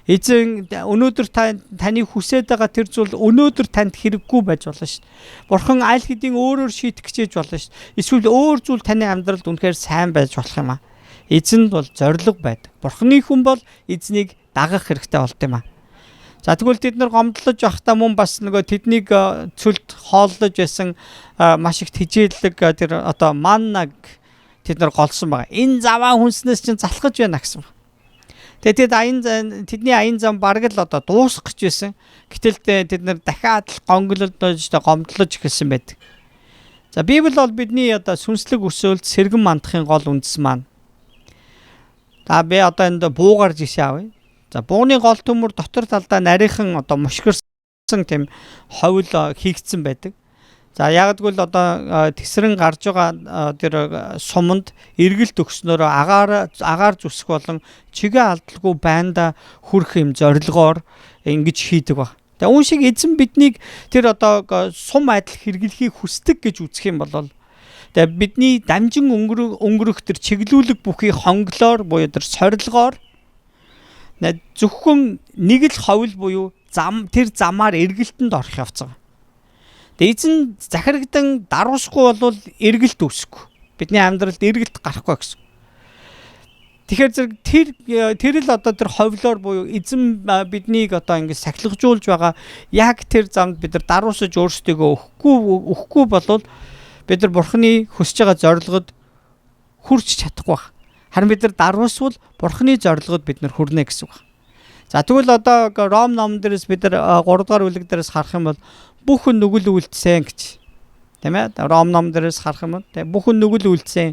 Эзэн өнөөдөр таны хүсэж байгаа тэр зүйл өнөөдөр танд хэрэггүй байж болно шүү дээ. Бурхан аль хэдийн өөрөөр шийдэх гэж болно шүү дээ. Эсвэл өөр зүйл таны амьдралд үнэхээр сайн байж болох юм аа. Эзэнд бол зориг байдаг. Бурханы хүн бол эзнийг дагах хэрэгтэй болт юм аа. За тэгвэл тэд нар гомдлож явахдаа мөн бас нөгөө тэднийг цөлд хооллож байсан маш их тижээлэг тэр одоо маннаг тэд нар голсон байгаа. Энэ заваа хүнснээс чинь залхаж байна гэсэн. Тэгээд тэдний аян зам бараг л одоо дуусах гэж байсан. Гэтэл тэд нар дахиад л гомдлож эхэлсэн байдаг. За Библи бол бидний одоо сүнслэг өсөөлт сэргэн мандахын гол үндэс маань. За би одоо энд буугаар жишээ авъя. За бууны гол төмөр дотор талдаа нарийнхан одоо мушгирсан тийм ховл хийгдсэн байдаг. За ягдгүй л одоо тэсрэн гарч байгаа тэр суманд эргэлт өгснөөрөө агаар зүсэх болон чигээ алдалгүй байнда хүрэх юм зорилгоор ингэж хийдэг баг. Тэгээ үүн шиг эзэн биднийг тэр одоо сум адил хэрэглэхийг хүсдэг гэж үзэх юм бол тэгээ бидний дамжин өнгөрөх тэр чиглүүлэг бүхий хонглоор буюу тэр сорилгоор зөвхөн нэг л ховл буюу тэр замаар эргэлтэнд орох явцгаа. Эзэн захирагдан даруусгүй бол эргэлт үүсэхгүй. Бидний амьдралд эргэлт гарахгүй гэсэн. Тэгэхээр тэр л одоо тэр ховлоор буюу эзэн биднийг одоо ингэ сахилгажуулж байгаа яг тэр замд бид нар даруусаж өөрсдийгөө өгөхгүй болвол бид нар Бурханы хүсэж байгаа зорилгод хүрч чадахгүй байна. Харин бид нар даруусвал Бурханы зорилгод бид нар хүрнэ гэсэн үг. За тэгвэл одоо Ром номон дээрээс бид нар 3 дугаар бүлэг дээрээс харах юм бол бүхэн нүгэл үлдсэн гэж. Тийм ээ? Ром номон дээрээс харах юм бол бүхэн нүгэл үлдсэн.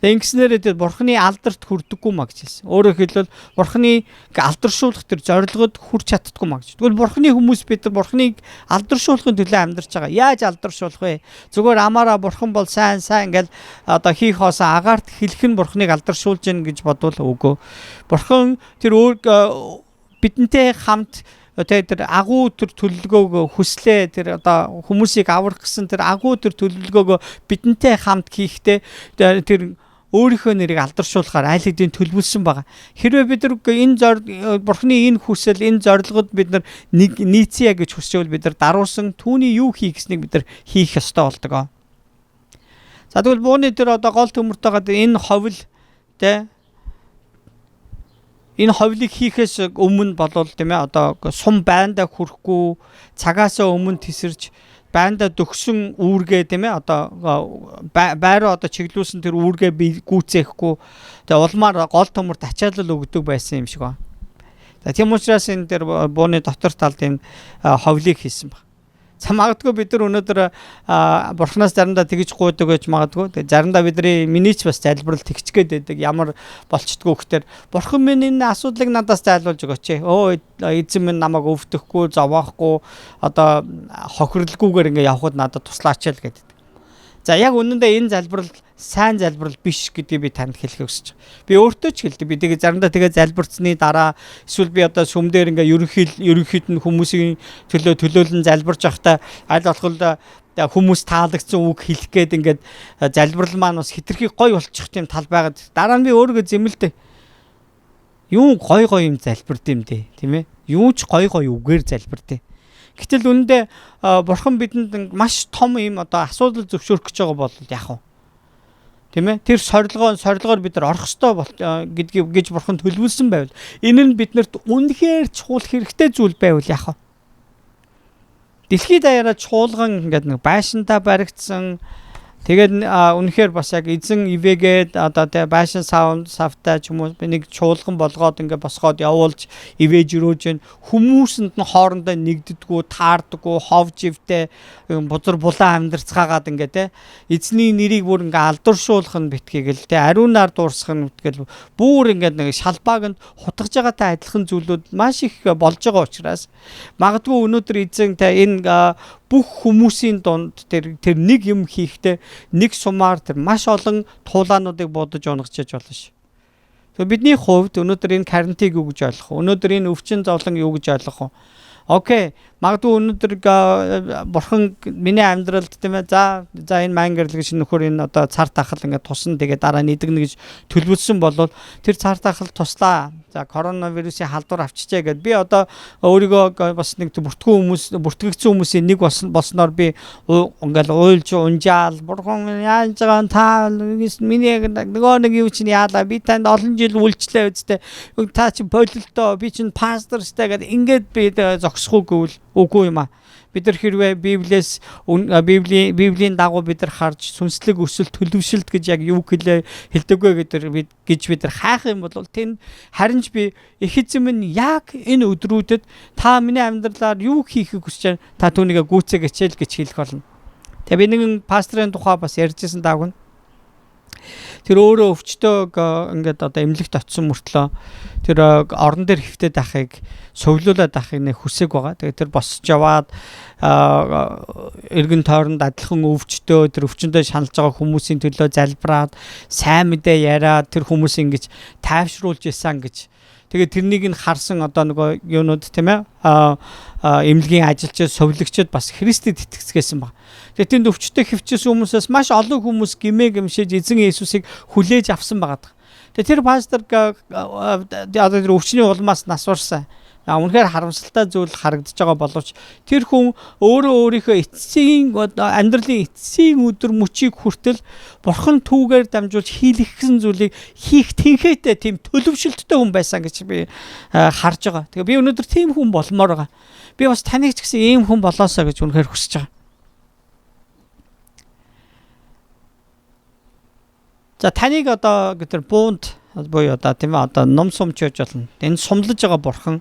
Ингэснээр Бурханы алдарт хүрдэггүй маа гэж хэлсэн. Өөрөөр хэлбэл Бурханы алдаршуулах тэр зорилгод хүрч чаддаггүй маа гэж. Тэгвэл Бурханы хүмүүс бид нар Бурханыг алдаршуулахын төлөө амьдарч байгаа. Яаж алдаршуулах вэ? Зүгээр амаараа Бурхан бол сайн ингээл одоо хийх хоосоо агаарт хэлэх нь Бурханыг алдаршуулж гин гэж бодвол үгүй. Бурхан тэр бидэнтэй хамт тэр агуу тэр төлөвлөгөөг хүслээ тэр одоо хүмүүсийг аврах гэсэн тэр агуу тэр төлөвлөгөөг бидэнтэй хамт хийхдээ тэр өөрийнхөө нэрийг алдаршуулахаар аль хэдийн төлөвлөсөн байгаа. Хэрвээ бид нар энэ Бурханы энэ хүсэл энэ зорилгод бид нар нийцъя гэж хүсчихвэл бид нар даруусан түүний юу хийх гэснийг бид нар хийх ёстой болдог. За тэгвэл бууны тэр одоо гол төмөртэйгээ энэ ховл тэ энэ ховлыг хийхээс өмнө болвол тийм ээ одоо сум байнда хүрэхгүй цагаасаа өмнө тесэрч байнда дөгсөн үүргээ тийм ээ одоо байраа одоо чиглүүлсэн тэр үүргээ би гүйцээхгүй тэгээ улмаар гол төмөрт ачаалал өгдөг байсан юм шиг ба. За тийм учраас энэ тэр бууны дотор талд энэ ховлыг хийсэн баг. За магадгүй бид нар өнөөдөр Бурханаас заримдаа тэгж гуйдаг гэж магадгүй. Тэгээ заримдаа бидний минийч бас залбирал тэгч гээд байдаг. Ямар болчтгүй гэхээр Бурхан минь энэ асуудлыг надаас зайлуулж өгөөч. Эзэн минь намайг өвдөхгүй, зовоохгүй, одоо хохирлгүйгээр ингээ явхад надад туслаач л гэдэг. За яг үнэндээ энэ залбирал сайн залбирал биш гэдгийг би танд хэлэх хүсэж байна. Би өөртөө ч хэлдэг. Би тэгээ заримдаа тэгээ залбирцны дараа эсвэл би одоо сүмдэр ингээ ерөнхийд нь хүмүүсийн төлөөлөн залбирч байхдаа аль болох хүмүүс таалагдсан үг хэлэх гээд ингээд залбирал маань бас хитрхи гой болчих тийм тал байгаад дараа нь би өөрийгөө зэмлэдэг. Юу гой юм залбирд юм дээ, тийм ээ? Юу ч гой үгээр залбирд. Гэтэл үүндээ бурхан бидэнд маш том юм одоо асуудал зөвшөөрөх гэж байгаа бол яах вэ? Тийм ээ? Тэр сорилгоор бид нар орох ёстой гэдгийг гэж бурхан төлөвлөсөн байвал энэ нь биднэрт үнэхээр чухал хэрэгтэй зүйл байвал яах вэ? Дэлхийд даяараа чуулган ингээд нэг байшинтай баригдсан. Тэгээд үнэхээр бас яг эзэн ивэгээд одоо тэ байшин савтай ч юм уу нэг чуулган болгоод ингээд босгоод явуулж ивэж өрөөж гэн хүмүүсэнд нь хоорондоо нэгддэггүй, таардаггүй, хов живтэй бузар булан амьдарцгаагаад ингээд тэ эзний нэрийг бүр ингээд алдаршуулах нь битгийг л тэ ариунаар дуурсах нь тэгэл бүр ингээд нэг шалбааганд хутгаж байгаатай адилхан зүйлүүд маш их болж байгаа учраас магадгүй өнөөдөр эзэн тэ энэ бүх хүмүүсийн дунд тэр нэг юм хийхдээ нэг сумаар тэр маш олон туулаануудыг бодож унгачиж болно ш. Тэгэхээр бидний хувьд өнөөдөр энэ карантиныг юу гэж ойлгох вэ? Өнөөдөр энэ өвчин зовлон юу гэж ойлгох вэ? Окей, магадгүй өнөөдөр бурхан миний амьдралд тийм ээ за энэ Майнгэрэл гэж нөхөр энэ одоо цар тахал ингээд тусна тэгээ дараа нь идэгнэ гэж төлөвлөсөн болвол тэр цар тахал туслаа. За коронавирусын халдвар авчижээ гэд би одоо өөрийгөө бас нэг бүртгэгдсэн хүмүүсийн нэг болсноор би ингээл уйлж унжаал бурхан яаж байгаа та миний нөгөө нэг юу чинь яалаа би танд олон жил үйлчлээ үсттэй та чи болилтоо би чинь пастор сте гэд ингээд би зогсохгүйвэл үгүй юм аа. Бид нар хэрвээ Библийн дагуу бид нар харж сүнслэг өсөл төлөвшөлт гэж яг юу хэлдэг вэ гэж бид нар хайх юм бол тэнд харин ч би их эзэм нь яг энэ өдрүүдэд та миний амьдралаар юу хийхийг хүсэж байна та түүнийгээ гүйцээгч гэж хэлэх болно. Тэгээ би нэгэн пасторын тухай бас ярьжсэн даагүй. Тэр өөрөө өвчтөө ингээд одоо эмнэлэгт очсон мөртлөө тэр орон дээр хөвтөд ахыг сувлуулад ахыг нэг хүсэг байгаа. Тэгээ тэр босч яваад эргэн тойронд адилхан өвчтөө тэр өвчнөдөө шаналж байгаа хүмүүсийн төлөө залбираад сайн мэдээ яриад тэр хүмүүс ингэж тайвшруулж исэн гэж. Тэгээ тэрнийг нь харсан одоо нөгөө юунууд тийм ээ эмнэлгийн ажилчид сувлагчид бас Христэд итгэцгээсэн баг. Тэгээ тэнд өвчтөй хөвчсөн хүмүүсээс маш олон хүмүүс гимээ гимшиж эзэн Есүсийг хүлээж авсан байгаа. Тэгээ тэр пастор одоо тэр өвчний улмаас насварсан. Үнэхээр харамсалтай зүйл харагдаж байгаа боловч тэр хүн өөрийнхөө эцсийн амьдралын эцсийн өдөр мөчийг хүртэл бурхан түүгээр дамжуулж хийлгэсэн зүйлийг хийх тэнхээтэй тийм төлөвшөлттэй хүн байсан гэж би харж байгаа. Тэгээ би өнөөдөр тийм хүн болмоор байгаа. Би бас таныг ч гэсэн ийм хүн болоосоо гэж үнэхээр хүсэж байгаа. За таныг одоо гэтэр буунд буюу одоо тийм ээ одоо ном сумч гэж болно. Энэ сумлаж байгаа бурхан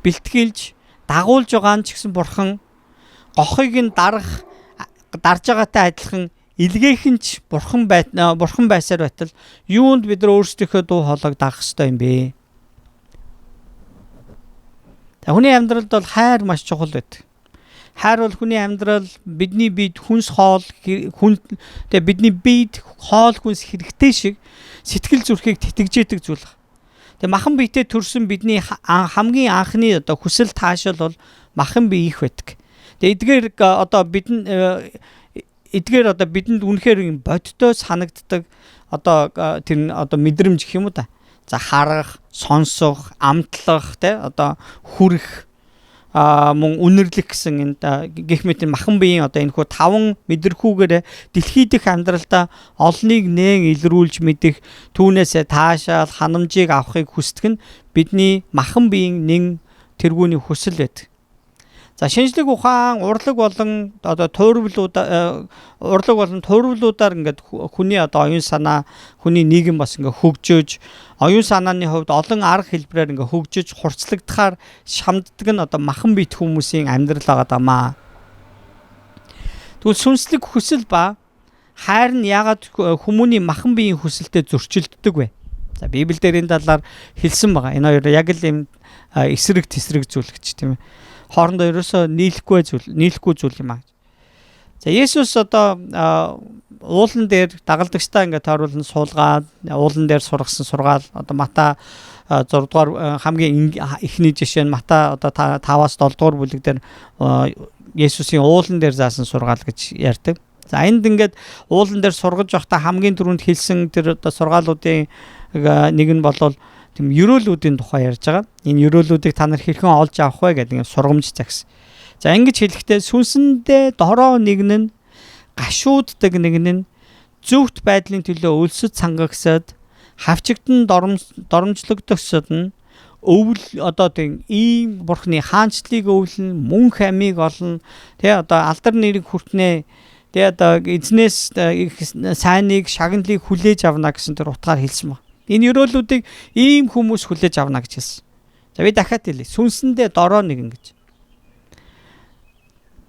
бэлтгийлж дагуулж байгаа нь ч гэсэн бурхан гохыг нь дарж байгаатай адилхан илгээх нь ч бурхан байсаар байтал юунд бид нар өөрсдийнхөө дуу хоолойг дагах ёстой юм бэ? Хүний амьдралд бол хайр маш чухал байдаг. Хайр бол хүний амьдрал бидний биед хүнс хоол тэгээ бидний биед хоол хүнс хэрэгтэй шиг сэтгэл зүрхийг тэтгэжээдэг зүйл. Тэгээ махан биетэй төрсөн бидний хамгийн анхны одоо хүсэл таашаал бол махан бие их байдаг. Тэгээ эдгээр одоо бидэнд үнэхээр юм бодтой санагддаг одоо тэр одоо мэдрэмж гэх юм уу та. За харах, сонсох, амтлах тэ одоо хүрэх мөн үнэрлэх гэсэн энэ гэх мэт махан биеийн одоо энэ хүү 5 мэдрэхүүгээр дэлхийд дэх амьдралдаа олныг нээн илрүүлж мэдэх түүнээсээ таашаал ханамжийг авахыг хүсдэг нь бидний махан биеийн нэн тэргүүний хүсэл байдаг. За шинжлэх ухаан урлаг болон одоо туйрлуудаар ингээд хүний одоо оюун санаа хүний нийгэм бас ингээд хөгжөөж оюун санааны хувьд олон арга хэлбэрээр ингээд хөгжиж хурцлагдахаар шамддаг нь одоо махан биет хүмүүсийн амьдрал байгаа дамаа. Тэгвэл сүнслэг хүсэл ба хайр нь яагаад хүмүүний махан биеийн хүсэлтэд зөрчилддөг вэ? За Библиэлд энэ талаар хэлсэн байгаа. Энэ хоёр яг л юм эсрэг тесрэг зүйл гэж тийм ээ. Хоорондоо ерөөсөө нийлэхгүй зүйл юм аа. За Есүс одоо уулан дээр дагалдагчтай ингээд тааруулан суулгаад уулан дээр сургасан сургаал одоо Мата 6 дугаар хамгийн эхний жишээ нь Мата одоо 5-аас 7 дугаар бүлэг дээр Есүсийн уулан дээр заасан сургаал гэж ярьдаг. За энд ингээд уулан дээр сургаж явахдаа хамгийн түрүүнд хэлсэн тэр одоо сургаалуудын нэг нь болвол тийм ерөөлүүдийн тухай ярьж байгаа. Энэ ерөөлүүдийг та нар хэрхэн олж авах вэ гэдэг сургамж загс. За ингэж хэлэхдээ сүнсэндээ дороо нэгэн нь гашууддаг нэгэн нь зөвхт байдлын төлөө өлсөд сангагсад хавчигдан доромжлогдсод нь өвл одоо тийм ийм бурхны хаанчлыг өвлөн мөнх амийг олно. Тэгээ одоо алдар нэрийг хүртнэ. Тэгээ одоо эзнээс сайныг шагналыг хүлээж авна гэсэн тэр утгаар хэлсэн баг. Энэ ёроолуудыг ийм хүмүүс хүлээж авна гэж хэлсэн. За би дахиад хэлье. Сүнсэндээ дороо нэгэн гэж.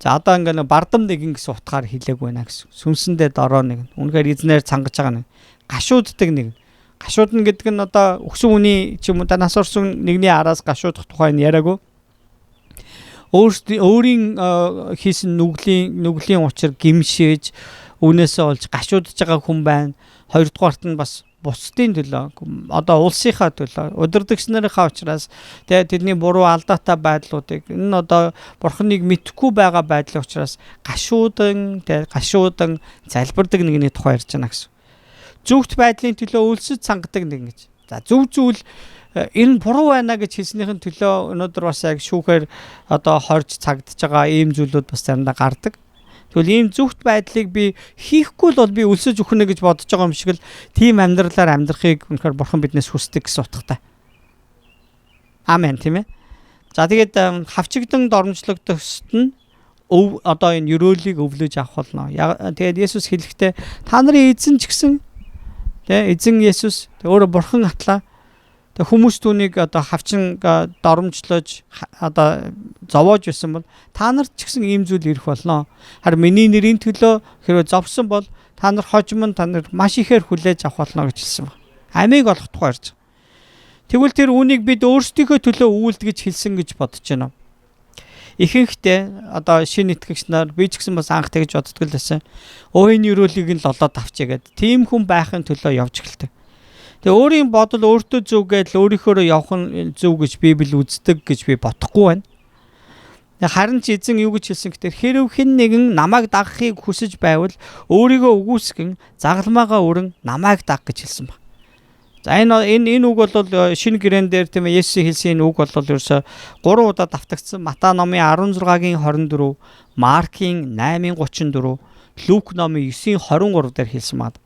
За одоо ингээ бардам нэгэн гэсэн утгаар хэлээгүй байна гэсэн. Сүнсэндээ дороо нэгэн. Үнэхээр эзнээр цангаж байгаа нэг. Гашууддаг нэгэн. Гашуудна гэдэг нь одоо өгсөн үний ч юм уу нас орсон нэгний араас гашуудах тухай нь яриаггүй. Өөрийн хийсэн нүглийн учир гимшээж үнээсээ олж гашуудж байгаа хүн байна. Хоёрдугаарт нь бас бусдын төлөө одоо улсынхаа төлөө удирдагчнарынхаа учраас тэгээ тэдний буруу алдаатай байдлуудыг энэ одоо бурханыг мэдхгүй байгаа байдлын учраас гашуудан залбирдаг нэгний тухай ярьж байна гэсэн. Зөвхт байдлын төлөө өлсөд сангадаг нэг гэж. За зөв зүйл энэ буруу байна гэж хэлснийхэн төлөө өнөөдөр бас яг шүүхээр одоо хорж цагдж байгаа ийм зүйлүүд бас заримдаа гардаг. Тэгвэл ийм зөвхт байдлыг би хийхгүй л бол би өлсөж өхнө гэж бодож байгаа юм шиг л тийм амьдралаар амьдрахыг үнэхээр бурхан биднээс хүсдэг гэсэн утгатай. Амен тийм ээ. За тэгээд хавчигдан доромжлогдсод нь одоо энэ ёроолыг өвлөж авах болно. Тэгээд Есүс хэлэхдээ та нарын эзэн ч гэсэн тэгээ эзэн Есүс өөрөө бурхан атлаа. Тэг хүмүүс түүнийг одоо хавчин доромжлож одоо зовоож байсан бол та нарт ч гэсэн ийм зүйл ирэх болно. Харин миний нэрийн төлөө хэрвээ зовсон бол та нар хожим та нар маш ихээр хүлээж авах болно гэж хэлсэн байна. Амийг олох тухай ярьж. Тэгвэл тэр үүнийг бид өөрсдийнхөө төлөө үйлдэж хэлсэн гэж бодож байна. Ихэнхдээ одоо шинэ итгэгч нар би ч гэсэн бас анх тэгж боддог л байсан. Өөний өрөөлийг нь лолоод авчиа гэд. Тийм хүн байхын төлөө явж эхэлдэг. Тэгээ өөрийн бодол өөртөө зөв гэдэл өөрийнхөө явах нь зөв гэж Библи үздэг гэж би бодохгүй байна. Харин ч эзэн юу гэж хэлсэн гэхээр хэрв хэн нэгэн намайг дагахыг хүсэж байвал өөрийгөө үгүйсгэн загалмаагаа өрн намайг даг гэж хэлсэн баг. За энэ үг бол шинэ гэрэн дээр тийм ээ Есүсийн хэлсэн үг бол ерөөсө 3 удаа давтагдсан. Матай номын 16-гийн 24, Маркийн 8-ийн 34, Лук номын 9-23 дээр хэлсэн байна.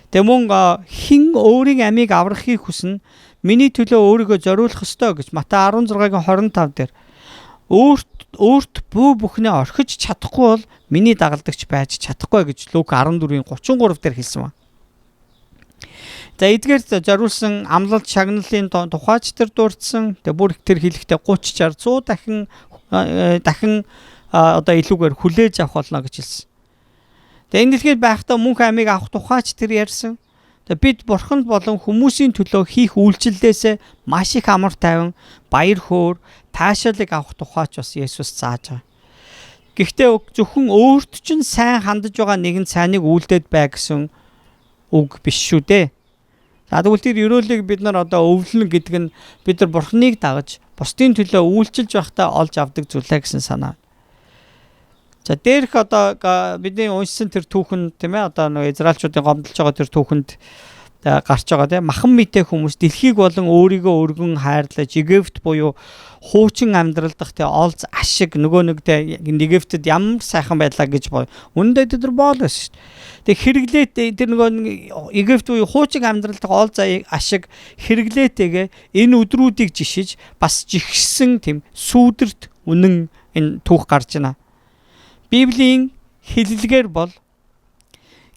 Тэгээ мөн хин өөрийн амийг аврахыг хүснэ миний төлөө өөрийгөө зориулах ёстой гэж Матай 16-гийн 25 дээр өөрт бүү бүхнээ орхиж чадахгүй бол миний дагалдагч байж чадахгүй гэж Лук 14-ийн 33 дээр хэлсэн байна. За эдгээр зориулсан амлалт шагналын тухайч тэр дурдсан. Тэгээ бүр тэр хэлэхдээ 30 60 дахин одоо илүүгээр хүлээж авах болно гэж хэлсэн. Тэгээ энэ дэлхийд байхдаа мөнх амийг авах тухайч тэр ярьсан. Тэгээ бид бурханд болон хүмүүсийн төлөө хийх үйлчлэлээсээ маш их амар тайван баяр хөөр таашаалыг авах тухайч бас Есүс зааж байгаа. Гэхдээ зөвхөн өөрт чинь сайн хандаж байгаа нэгэн сайныг үйлдээд бай гэсэн үг биш шүү дээ. За тэгвэл тэр ёроолыг бид нар одоо өвлөнө гэдэг нь бид нар бурханыг дагаж бусдын төлөө үйлчилж байхдаа олж авдаг зүйлээ гэсэн санаа. За дээрх одоо бидний уншсан тэр түүхэнд тийм ээ одоо нэг израилчуудын гомдолж байгаа тэр түүхэнд гарч байгаа тийм махан мэтэй хүмүүс дэлхийг болон өөрийгөө өргөн хайрлаж Египт буюу хуучин амьдралдах тийм олз ашиг нөгөө нэг тийм Египтэд ямар сайхан байлаа гэж боо. Үнэндээ тэр боол байсан шүү дээ. Тэг хэрэглээд тэр нөгөө Египт буюу хуучин амьдралдах олз ашиг хэрэглээтэйгээ энэ өдрүүдийг жишиж бас жигшсэн тийм сүүдэрт үнэн энэ түүх гарч байна. Библийн хэллэгээр бол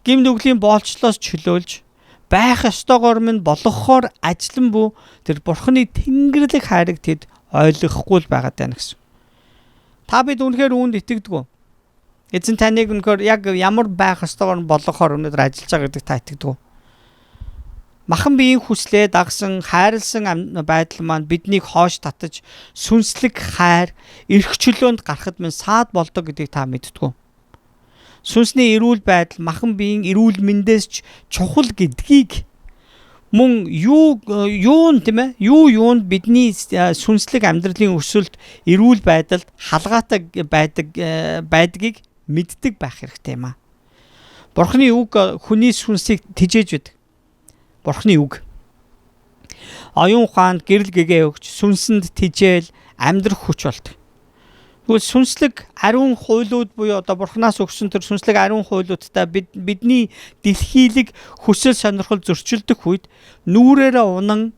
гим нүглийн боолчлоос чөлөөлж байх ёстойгоор минь болгохоор ажлан бүү тэр бурханы тэнгэрлэг хайрыг тэд ойлгохгүй л байгаад байна гэсэн. Та бид үнэхээр үүнд итгэдэг үү? Эзэн таныг үнэхээр яг ямар байх ёстойгоор болгохоор өнөөдөр ажиллаж байгаа гэдэг та итгэдэг үү? Махан биеийн хүслээ дагсан хайрлсан байдал маань биднийг хоош татаж сүнслэг хайр эрх чөлөөнд гарахад минь саад болдог гэдгийг та мэддэг үү? Сүнсний эрүүл байдал махан биеийн эрүүл мэндээс ч чухал гэдгийг мөн юунд тийм ээ юунд бидний сүнслэг амьдралын өсөлт эрүүл байдалд халгаатай байдгийг мэддэг байх хэрэгтэй юм аа. Бурхны үг хүний сүнсийг тижээж байдаг. Бурхны үг. Оюун ухаанд гэрэл гэгээ өгч сүнсэнд тижээл амьдрах хүч болдог. Тэгвэл сүнслэг ариун хуйлууд буюу одоо Бурханаас өгсөн тэр сүнслэг ариун хуйлуудтай бидний дэлхийлэг хүсэл сонирхол зөрчилдөх үед нүрээрээ унан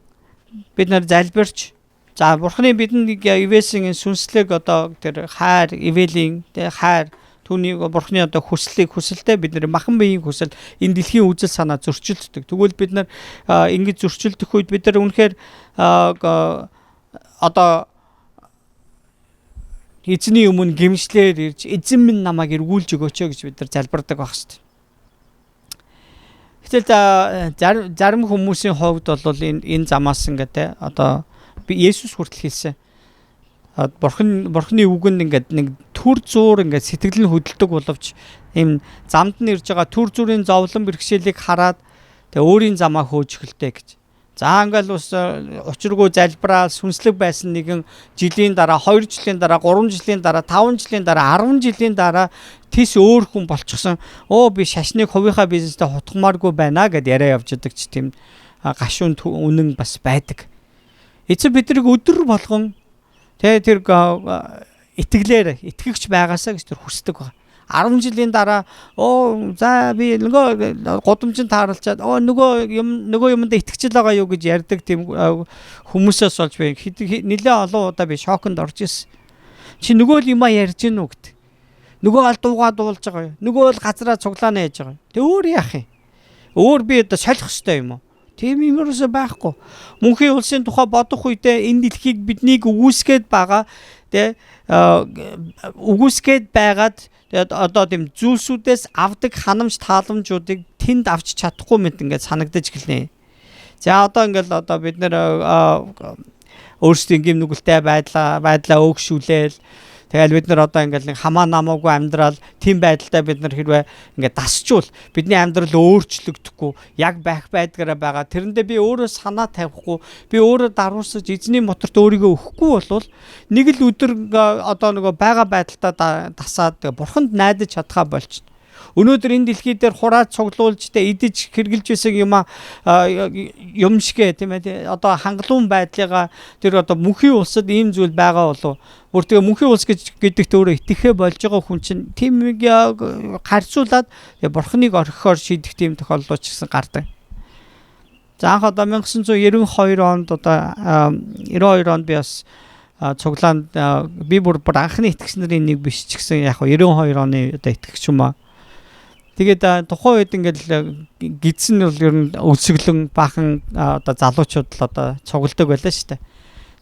бид нар залбирч за Бурханы бидэнд ивэсийн сүнслэг одоо тэр хайр ивэлийн хайр түүний Бурханы одоо хүсэлтэй бид нар махан биеийн хүсэл энэ дэлхийн үзэл санаа зөрчилддөг. Тэгвэл бид нар ингэж зөрчилдөх үед бид нар үнэхээр одоо эзний өмнө гимшлэр ирж эзэн минь намайг эргүүлж өгөөч гэж бид нар залбирдаг байх шүү дээ. Гэтэл зарим хүмүүсийн хувьд бол энэ замаас ингээд одоо би Есүс хүртэл хэлсэн. Бурханы үгэнд ингээд нэг түр зуур ингээд сэтгэл нь хөдөлдөг боловч ийм замд нь ирж байгаа түр зүрийн зовлон бэрхшээлийг хараад тэгээ өөрийн замаа хөөж эхэлдэг гэж. За ингээл ус учиргүй залбираал сүнслэг байсан нэгэн жилийн дараа 2 жилийн дараа 3 жилийн дараа 5 жилийн дараа 10 жилийн дараа тис өөр хүн болчихсон. Би шашныг хувийнхаа бизнестэй хутгамааргүй байна гэд яриа явж идэг ч тийм гашуун үнэн бас байдаг. Эцэг бидрийг өдөр болгон тэр итгэлээр итгэгч байгаасаа гэж тэр хүсдэг байна. 10 жилийн дараа за би нөгөө гудамжинд тааралчаад нөгөө юмд итгэж байгаа юу гэж ярьдаг тийм хүмүүсээс болж би нэлээд олон удаа би шоконд орж ирсэн. Чи нөгөө л юма ярьж гин үү гэд. Нөгөө аль дуугаа дуулж байгаа юу? Нөгөө л газараа цуглаа нээж байгаа. Тэг өөр яах юм? Өөр би одоо солих ёстой юм уу? Тийм юм ерөөсөй байхгүй. Мөнхийн улсын тухай бодох үедээ энэ дэлхийг биднийг үгүйсгээд байгаа. Тэ үгүйсгээд байгаад одоо тийм зүйлсүүдээс авдаг ханамж тааламжуудыг тэнд авч чадахгүй мэт ингээд санагдаж эхэлнэ. За одоо ингээд одоо бид нэр өөрсдийн гимнүгэлтэй байдлаа өөгшүүлээл тэгэл бид нар одоо ингээд хамаа намаагүй амьдрал тийм байдалтай бид нар хэрвээ ингээд дасчвал бидний амьдрал өөрчлөгдөхгүй яг байх байдгаараа байгаа. Тэрэндээ би өөрөө санаа тавихгүй би өөрөө даруусаж эзний моторт өөрийгөө өгөхгүй болвол нэг л өдөр одоо нөгөө байгаа байдалтаа дасаад бурханд найдаж чадхаа болчихно. Өнөөдөр энэ дэлхий дээр хураад цуглуулж идэж хэрглэж байсан юм шигэ тийм ээ одоо хангалуун байдлыгаа тэр одоо мөнхийн улсад ийм зүйл байгаа болов бүр тэгээ мөнхийн улс гэдэгт өөрөө итгэхэ болж байгаа хүн чинь тийм харьцуулаад бурханыг орхихоор шийдэх тийм тохиолдол ч гэсэн гардаг. За анх одоо 1992 онд одоо 92 онд би бас цуглаанд би бүр анхны итгэгч нарын нэг биш ч гэсэн яг 92 оны одоо итгэгч юм аа. Тэгээд тухайн үед ингээл гидсэн бол ер нь өсөглөн бахан одоо залуучууд л одоо цугладаг байлаа шүү дээ.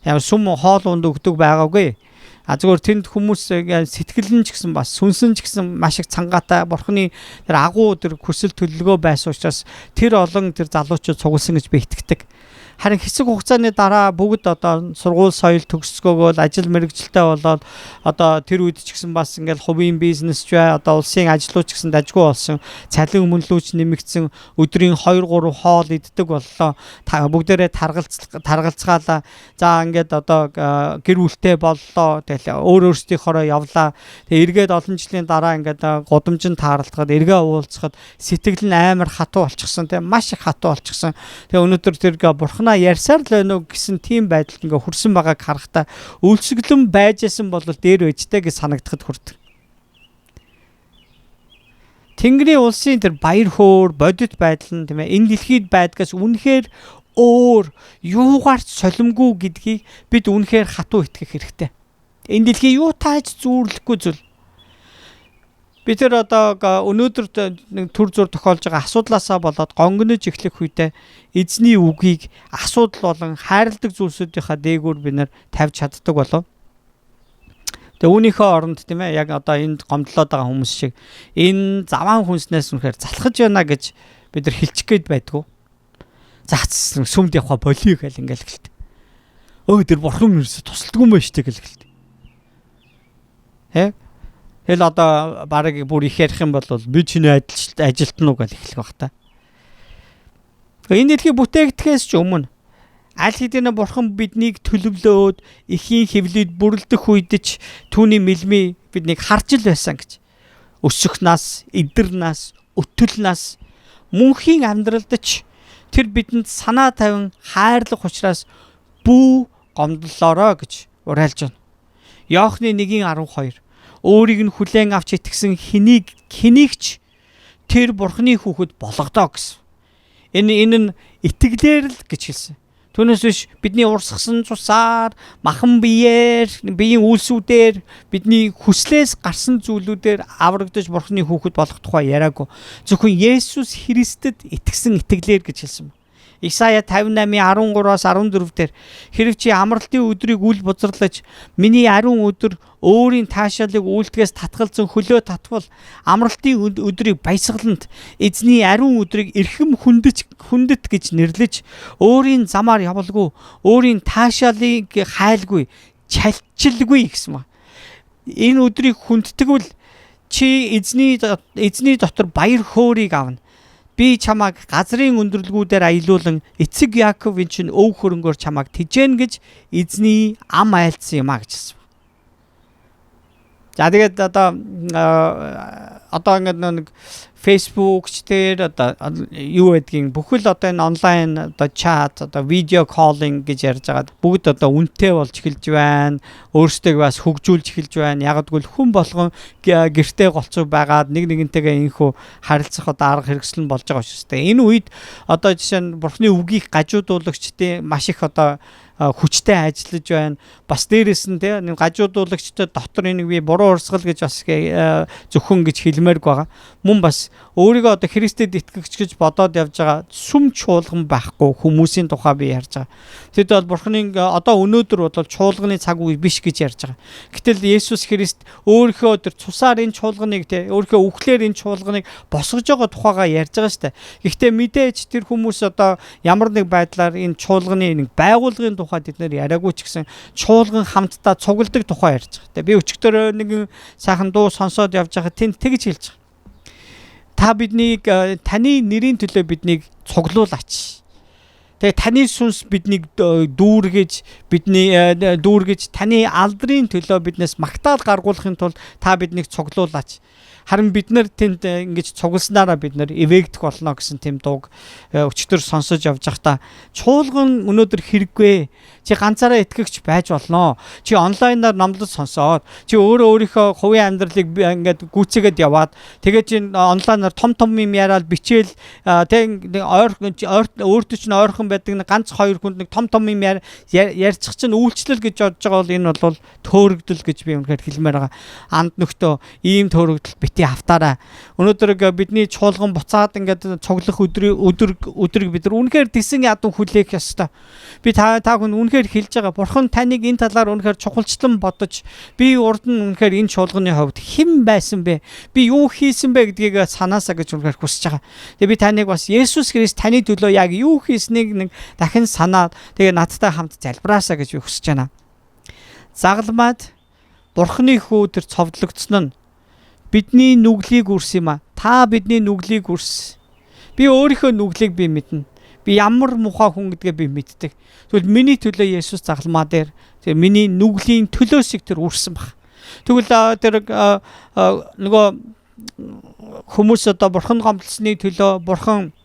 Ямар сүм хоол унд өгдөг байгаагүй. Зүгээр тэнд хүмүүс сэтгэл нь ч гэсэн бас сүнсэн ч гэсэн маш их цангаатай бурхны тэр агуу тэр хүсэл төлөвлөгөө байсан учраас тэр олон тэр залуучууд цугласан гэж би итгэдэг. Харин хэсэг хугацааны дараа бүгд одоо сургууль соёл төгсгөөгөө ажил мэргэжилтэй болоод одоо тэр үед ч гэсэн бас ингээл хувийн бизнес ч бай одоо улсын ажлууч гэсэн дажгүй болсон цалин өмнөлөөч нэмэгдсэн өдрийн 2-3 хоол иддэг боллоо бүгдээрээ таргалцгаалаа за ингээд одоо гэр бүлтэй боллоо тэгэл өөрсдийнхоороо явлаа тэгээ эргээд олон жилийн дараа ингээд гудамжинд тааралдахад эргээ уулзахад сэтгэл нь амар хатуу болчихсон тийм маш их хатуу болчихсон тэгээ өнөөдөр тэр бурхнаа ярьсаар л байна уу гэсэн тийм байдалд ингээ хүрсэн байгааг харахтаа өлсгөлэн байжсэн бол дээр байжтэй гэж санагдахад хүрдэг. Тэнгэрийн улсын тэр баяр хөөр бодит байдал нь тийм ээ энэ дэлхийд байдгаас үнэхээр өөр юугаарч солимгүй гэдгийг бид үнэхээр хатуу итгэх хэрэгтэй. Энэ дэлхий юу тааж зүүрлэхгүй зүйл. Би тэр одоо өнөөдөр төр зур тохиолж байгаа асуудлаасаа болоод гонгонож эхлэх үедээ эзний үгийг асуудал болон хайрладаг зүйлсүүдийнхаа дээгүүр бид нэр тавьж чаддаг болов. Тэгээ үүнийхээ оронд тийм ээ яг одоо энд гомдлоод байгаа хүмүүс шиг энэ заваан хүнснээс үнэхээр залхаж байна гэж бид нар хэлчих гээд байдгүй. Заац сүмд явах болиё гэл ингээл эхэлт. Тэр бурхан ерөөсө тусалдгүй юм байна штэ гэл эхэлт. Тэгэл одоо барыг бүр их ярих юм бол би чиний ажилтан уу гэж эхлэх бах та. Энэ дэлхий бүтээгдэхээс ч өмнө аль хэдийн бурхан биднийг төлөвлөөд эхийн хэвлэлд бүрлдэх үед ч түүний мэлмий биднийг харж л байсан гэж. Өсөх нас, эдэр нас, өтөл нас мөнхийн амьдралд ч тэр бидэнд санаа тавин хайрлах учраас бүү гомдлоорой гэж уриалж байна. Иохны 1:12 өөрийг нь хүлээн авч итгэсэн хэнийгч тэр Бурханы хүүхэд болгодоо гэсэн. Энэ нь итгэлээр л гэж хэлсэн. Түүнээс биш бидний урсгасан цусаар, махан биеэр, биеийн үйлсүүдээр, бидний хүслээс гарсан зүйлүүдээр аврагдаж Бурханы хүүхэд болох тухай яриаггүй. Зөвхөн Есүс Христэд итгэсэн итгэлээр гэж хэлсэн. Исая 58:13-аас 14 дээр хэрв чи амралтын өдрийг үл бузарлаж миний ариун өдөр өөрийн таашаалыг үйлдгээс татгалзан хөлөө татвал амралтын өдрийг баясгалант эзний ариун өдрийг эрхэм хүндэт гэж нэрлэж өөрийн замаар явалгүй өөрийн таашаалыг хайлгүй чалчилгүй гэсэн ба. Энэ өдрийг хүндтгэвэл чи эзний дотор баяр хөөргийг авна. Би чамайг газрын өндөрлгүүдээр аялуулан эцэг Яаковын чинь өв хөрөнгөөр чамайг тижээн гэж эзний ам айлцсан юм а гэж хэлсэн. За тэгээд одоо ингээд нэг Facebook-ч дээр одоо юу гэдгийг бүхэл одоо энэ онлайн одоо чат одоо видео коллинг гэж ярьж байгаа бүгд одоо үнэтэй болж эхэлж байна. Өөрсдөө бас хөгжүүлж эхэлж байна. Яг гэвэл хүн болгон гэртээ голцоо байгаад нэгнтэйгээ инхүү харилцах одоо арга хэрэгсэл нь болж байгаа шүү дээ. Энэ үед одоо жишээ нь Бурхны үгийг гажуудуулагчдын маш их одоо хүчтэй ажиллаж байна. Бас дээрэс нь тийм гажуудуулагчдад дотор энийг би буруу урсгал гэж бас зөвхөн гэж хэлмээрг байгаа. Мөн бас өөрийгөө одоо Христэд итгэгч гэж бодоод явж байгаа сүм чуулган байхгүй хүмүүсийн тухай би ярьж байгаа. Тэд бол Бурханыг одоо өнөөдөр бол чуулганы цаг үе биш гэж ярьж байгаа. Гэтэл Есүс Христ өөрийнхөө тэр цусаар энэ чуулганыг тийм өөрийнхөө үхлээр энэ чуулганыг босгож байгаа тухайгаа ярьж байгаа шүү дээ. Гэхдээ мэдээж тэр хүмүүс одоо ямар нэг байдлаар энэ чуулганы нэг байгууллагын тухай тэд нэр яриаггүй ч гэсэн чуулган хамтдаа цугладаг тухай ярьж байгаа. Би өчигдөр нэг сайхан дуу сонсоод явж байгаа тэнд тэгж хэлж байгаа. Та биднийг таны нэрийн төлөө биднийг цуглуулаач. Тэгээ таны сүнс биднийг дүүргэж таны алдрын төлөө биднээс магтаал гаргуулахын тулд та биднийг цуглуулаач. Харин бид нар тэнд ингэж цугласнараа бид нар эвээгдэх болно гэсэн тийм дууг өчтөр сонсож явж байхдаа чуулган өнөөдөр хэрэггүй. Чи ганцаараа итгэгч байж болно. Чи онлайнаар номлол сонсоод чи өөрийнхөө хувийн амьдралыг ингээд гүйцээгээд яваад тэгээд чи онлайнаар том юм яриад бичээл тэг өөртөө ч ойрхон байдаг нэг ганц хоёр хүнд нэг том юм ярьчих чинь үйлчлэл гэж бодож байгаа бол энэ бол төөрөгдөл гэж би үнэхээр хэлмээр байгаа. Анд нөхдөө ийм төөрөгдөл бити автаараа. Өнөөдөр бидний чуулган буцаад ингээд цуглах өдрийг бид нар үнэхээр тэсэн ядан хүлээх ёстой. Би та хүн үнэхээр хэлж байгаа. Бурхан таныг энэ талаар үнэхээр чухалчлан бодож би урд нь үнэхээр энэ чуулганы хувьд хэн байсан бэ? Би юу хийсэн бэ гэдгийг санаасаа гэж үнэхээр хүсэж байгаа. Тэгээ би таныг бас Есүс Христ таны төлөө яг юу хийснийг нэг дахин санаад тэгээ надтай хамт залбираасаа гэж би хүсэж байна. Загалмаад Бурханы хүү тэр цовдлогдсон нь бидний нүглийг үрс юм а. Та бидний нүглийг үрс. Би өөрийнхөө нүглийг би мэднэ. Би ямар мухай хүн гэдгээ би мэддэг. Тэгвэл миний төлөө Есүс загалмаа дээр тэр миний нүглийн төлөөсийг тэр үрсэн баг. Тэгвэл тэр нөгөө хүмүүс одоо Бурхан гомдлсны төлөө Бурхан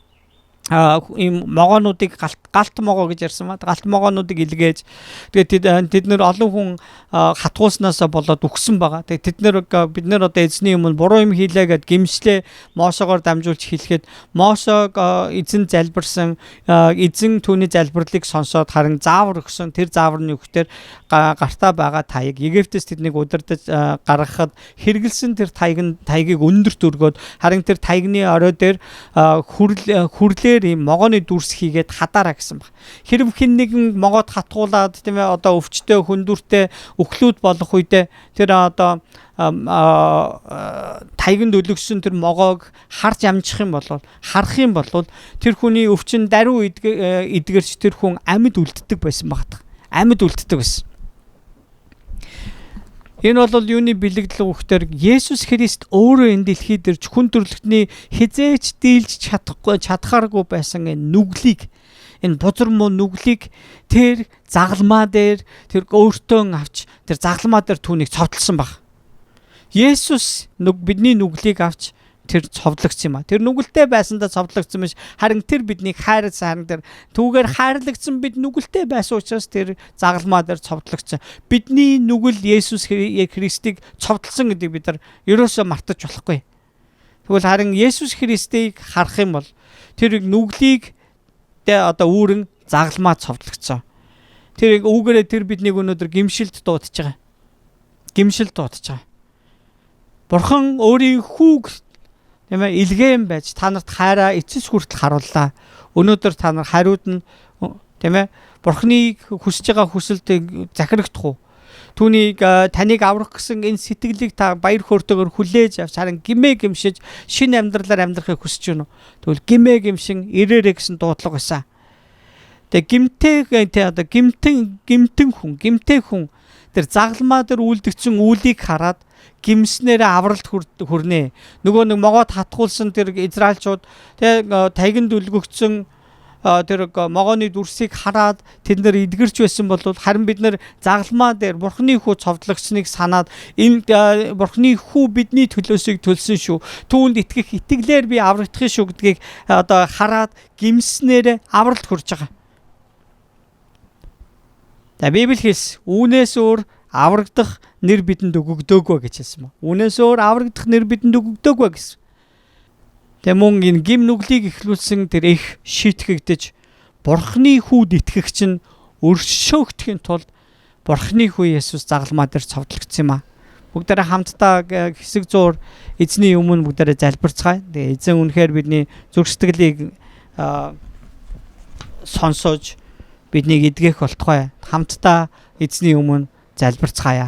ийм могоонуудыг галт могоо гэж ярьсан ба галт могоонуудыг илгээж тэгээд тэд нэр олон хүн хатгуулснаасаа болоод үхсэн байгаа. Тэгээд бид нэр одоо эзний өмнө буруу юм хийлээ гэд гимслээ Мошогоор дамжуулж хэлэхэд Мошог эзэн залбирсан эзэн түүний залбирлыг сонсоод харин заавар өгсөн. Тэр зааврын үгтэр гартаа байгаа таяг Египтээс тэднийг удирдах гаргахад хэрэгэлсэн тэр таягийг өндөрт өргөөд харин тэр таягны орой дээр хүрлээ ийм могооны дүрс хийгээд хадаараа гэсэн баг. Хэрв хэн нэгэн могоод хатгуулаад тийм ээ одоо өвчтөе хүндүртэй өхлүүд болох үедээ тэр одоо таяганд өлгсөн тэр могоог харж амжих юм бол харах юм бол тэр хүний өвчин даруй эдгэрч тэр хүн амьд үлддэг байсан багт. Амьд үлддэг байсан. Энэ бол юуны бэлэгдэл өгөхтөр Есүс Христ өөрөө энэ дэлхий дээр хүн төрлөختний хизээч дийлж чадхааргүй байсан энэ нүглийг энэ бузар муу нүглийг тэр загалмаа дээр тэр өөртөө авч тэр загалмаа дээр түүнийг цовдлсон баг. Есүс бидний нүглийг авч тэр цовдлогдсон юм а. Тэр нүгэлтэй байсандаа цовдлогдсон биш. Харин тэр биднийг хайрлсан, харин тэр түүгээр хайрлагдсан бид нүгэлтэй байсан учраас тэр загалмаа дээр цовдлогдсон. Бидний нүгэл Есүс Христийг цовдлсон гэдгийг бид нар ерөөсөө мартаж болохгүй. Тэгвэл харин Есүс Христийг харах юм бол тэр нүглийг одоо үүрэн загалмаа цовдлогдсон. Тэр үүгээрээ тэр биднийг өнөөдөр гимшилд дуудаж байгаа. Гимшилд дуудаж байгаа. Бурхан өөрийн хүүг тийм ээ илгээн байж та нарт хайраа эцэс хүртэл харууллаа. Өнөөдөр та нар хариуд нь тийм ээ Бурханыг хүсэж байгаа хүсэлтэд захирагдах уу? Түүнийг таныг аврах гэсэн энэ сэтгэлийг та баяр хөөртэйгээр хүлээж авч харин гимээ гимшиж шинэ амьдралаар амьдрахыг хүсэж байна уу? Тэгвэл гимээ гимшин ирээрээ гэсэн дуудлага байсан. Тэгээ гимтэн хүн тэр загалмаа дээр үлдгэсэн үлийг хараад гимснээр авралт хүрнэ. Нөгөө нэг могоод хатгуулсан тэр израилчууд тагинд үлгөгдсөн тэр могооны дүрсийг хараад тэд нар эдгэрч байсан бол харин бид нар загалмаа дээр Бурханы хүү цовдлогдсныг санаад энэ Бурханы хүү бидний төлөөсийг төлсөн шүү. Түүнд итгэх итгэлээр би аврагдах шүү гэдгийг одоо хараад гимснээр авралт хүрч байгаа. Библи хэлс үүнээс өөр аврагдах нэр бидэнд өгөгдөөгүй гэж хэлсэн ба. Үүнээс өөр аврагдах нэр бидэнд өгөгдөөгүй гэсэн. Тэгээ мөн энэ гим нүглийг ихлүүлсэн тэр их шийтгэгдэж Бурханы хүүд итгэх чинь өршөөгдөхийн тулд Бурханы хүү Есүс загалмаа дээр цовдлогдсон юм а. Бүгдээрээ хамтдаа хэсэг зуур эзний өмнө бүгдээрээ залбирцгаая. Тэгээ эзэн үнэхээр бидний зүрх сэтгэлийг сонсож биднийг эдгэх болтугай. Хамтдаа эзний өмнө залбирцгаая.